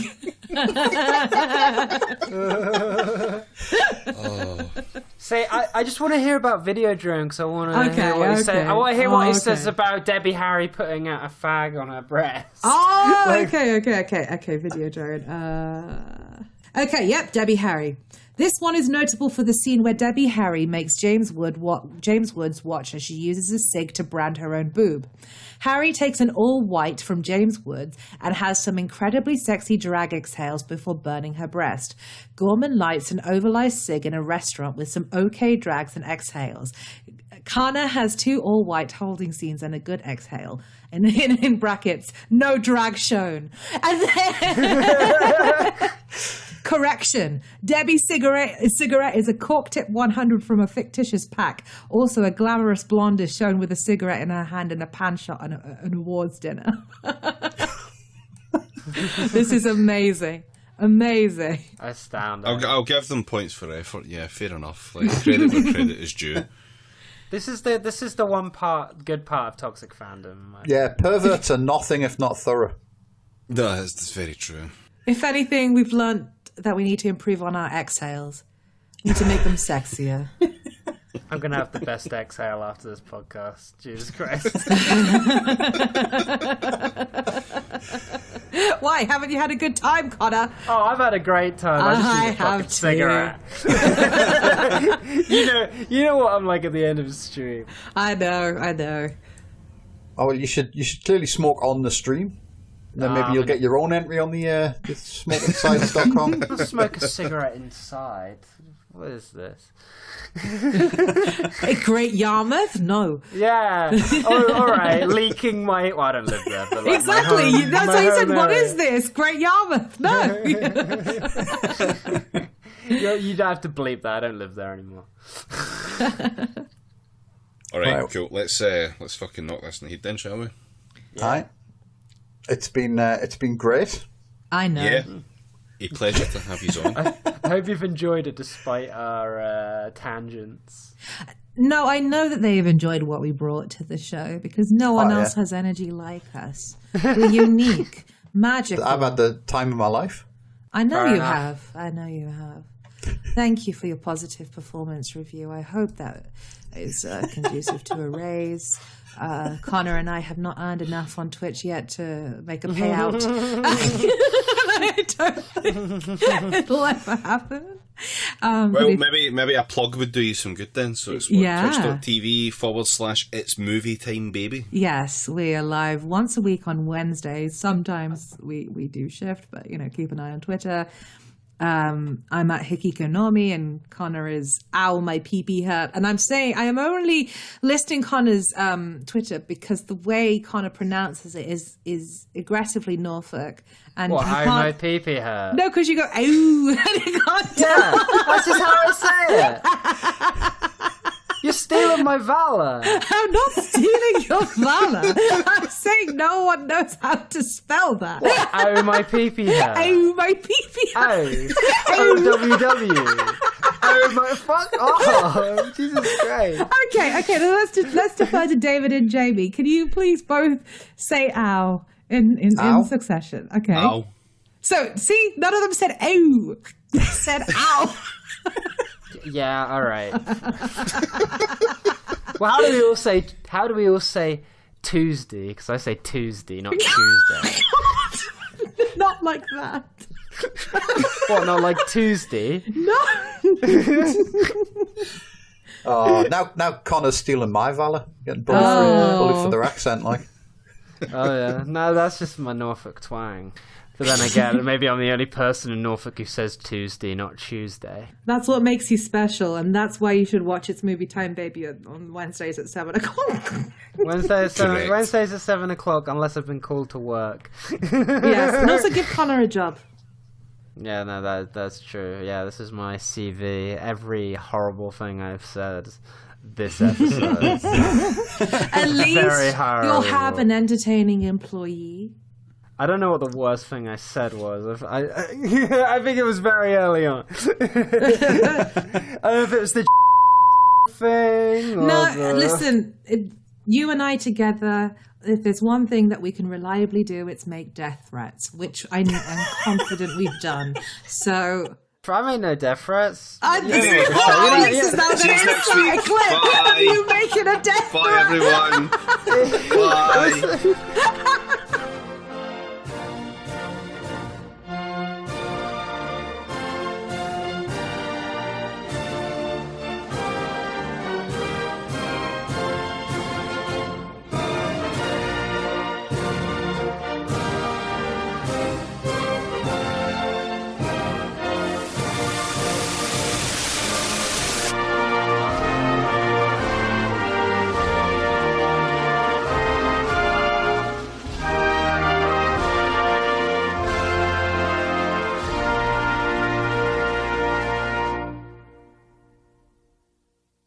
Say, I just want to hear about Videodrome because I want to hear what he says. I want to hear what he says about Debbie Harry putting out a fag on her breast. Oh, okay, Videodrome. Okay, yep, Debbie Harry. This one is notable for the scene where Debbie Harry makes James Woods watch as she uses a cig to brand her own boob. Harry takes an all-white from James Woods and has some incredibly sexy drag exhales before burning her breast. Gorman lights an oversized cig in a restaurant with some okay drags and exhales. Kana has 2 all-white holding scenes and a good exhale. In brackets, no drag shown. And then... Correction. Debbie's cigarette is a cork tip 100 from a fictitious pack. Also, a glamorous blonde is shown with a cigarette in her hand in a pan shot at an awards dinner. This is amazing. Amazing. Astounding. I'll give them points for effort. Yeah, fair enough. Like, credit where credit is due. This is the one good part of toxic fandom. Yeah, perverts are nothing if not thorough. No, that's very true. If anything, we've learnt that we need to improve on our exhales. We need to make them sexier. I'm going to have the best exhale after this podcast. Jesus Christ. Why? Haven't you had a good time, Connor? Oh, I've had a great time. I just need a fucking cigarette. you know what I'm like at the end of the stream. I know. Oh, well, you should clearly smoke on the stream. Then maybe you'll get your own entry on the smokingsides.com. I'll smoke a cigarette inside. What is this? A Great Yarmouth? No. Yeah. Oh, all right. Leaking my... Well, I don't live there. But like exactly. That's why you said, what is this? Great Yarmouth? No. You'd have to bleep that. I don't live there anymore. All right, cool. Let's fucking knock this in the head then, shall we? Yeah. All right. It's been great. I know. Yeah. A pleasure to have you on. I hope you've enjoyed it despite our tangents. No, I know that they've enjoyed what we brought to the show because no one else has energy like us. We're unique, magical. I've had the time of my life. I know you have. I know you have. Thank you for your positive performance review. I hope that is conducive to a raise. Connor and I have not earned enough on Twitch yet to make a payout. I don't think it'll ever happen. Well, maybe a plug would do you some good then. So it's twitch.tv/it's movie time, baby. Yes, we are live once a week on Wednesdays. Sometimes we do shift, but keep an eye on Twitter. I'm at Hikikonomi and Connor is Ow My Pee Hurt. And I am only listing Connor's Twitter because the way Connor pronounces it is aggressively Norfolk. And what, Ow My Pee Hurt? No, because you go, ow, and you can't tell. That's just how I say it. You're stealing my valor. I'm not stealing your valor. I'm saying no one knows how to spell that. What? Oh, my pee-pee hair. Oh, my pee-pee hair. O-W-W. Oh, my fuck off. Jesus Christ. Okay, let's defer to David and Jamie. Can you please both say ow in succession? Okay. Ow. So, see, none of them said ow. They said ow. Yeah, all right. Well, how do we all say Tuesday? Because I say Tuesday, not Tuesday. Not like that. What, not like Tuesday? No. Oh, now Connor's stealing my valor. Getting bullied for their accent, like. Oh yeah, no, that's just my Norfolk twang. But then again, maybe I'm the only person in Norfolk who says Tuesday, not Tuesday. That's what makes you special, and that's why you should watch It's Movie Time, Baby on Wednesdays at 7 o'clock. Wednesdays at 7 o'clock, unless I've been called to work. Yes, and also give Connor a job. Yeah, no, that's true. Yeah, this is my CV. Every horrible thing I've said this episode. At least you'll have an entertaining employee. I don't know what the worst thing I said was. I think it was very early on. I don't know if it was the thing. Or No, listen. You and I together. If there's one thing that we can reliably do, it's make death threats, which I'm confident we've done. So. I made no death threats. This is now going to insert a clip of you making a death threat. Bye, everyone. Bye.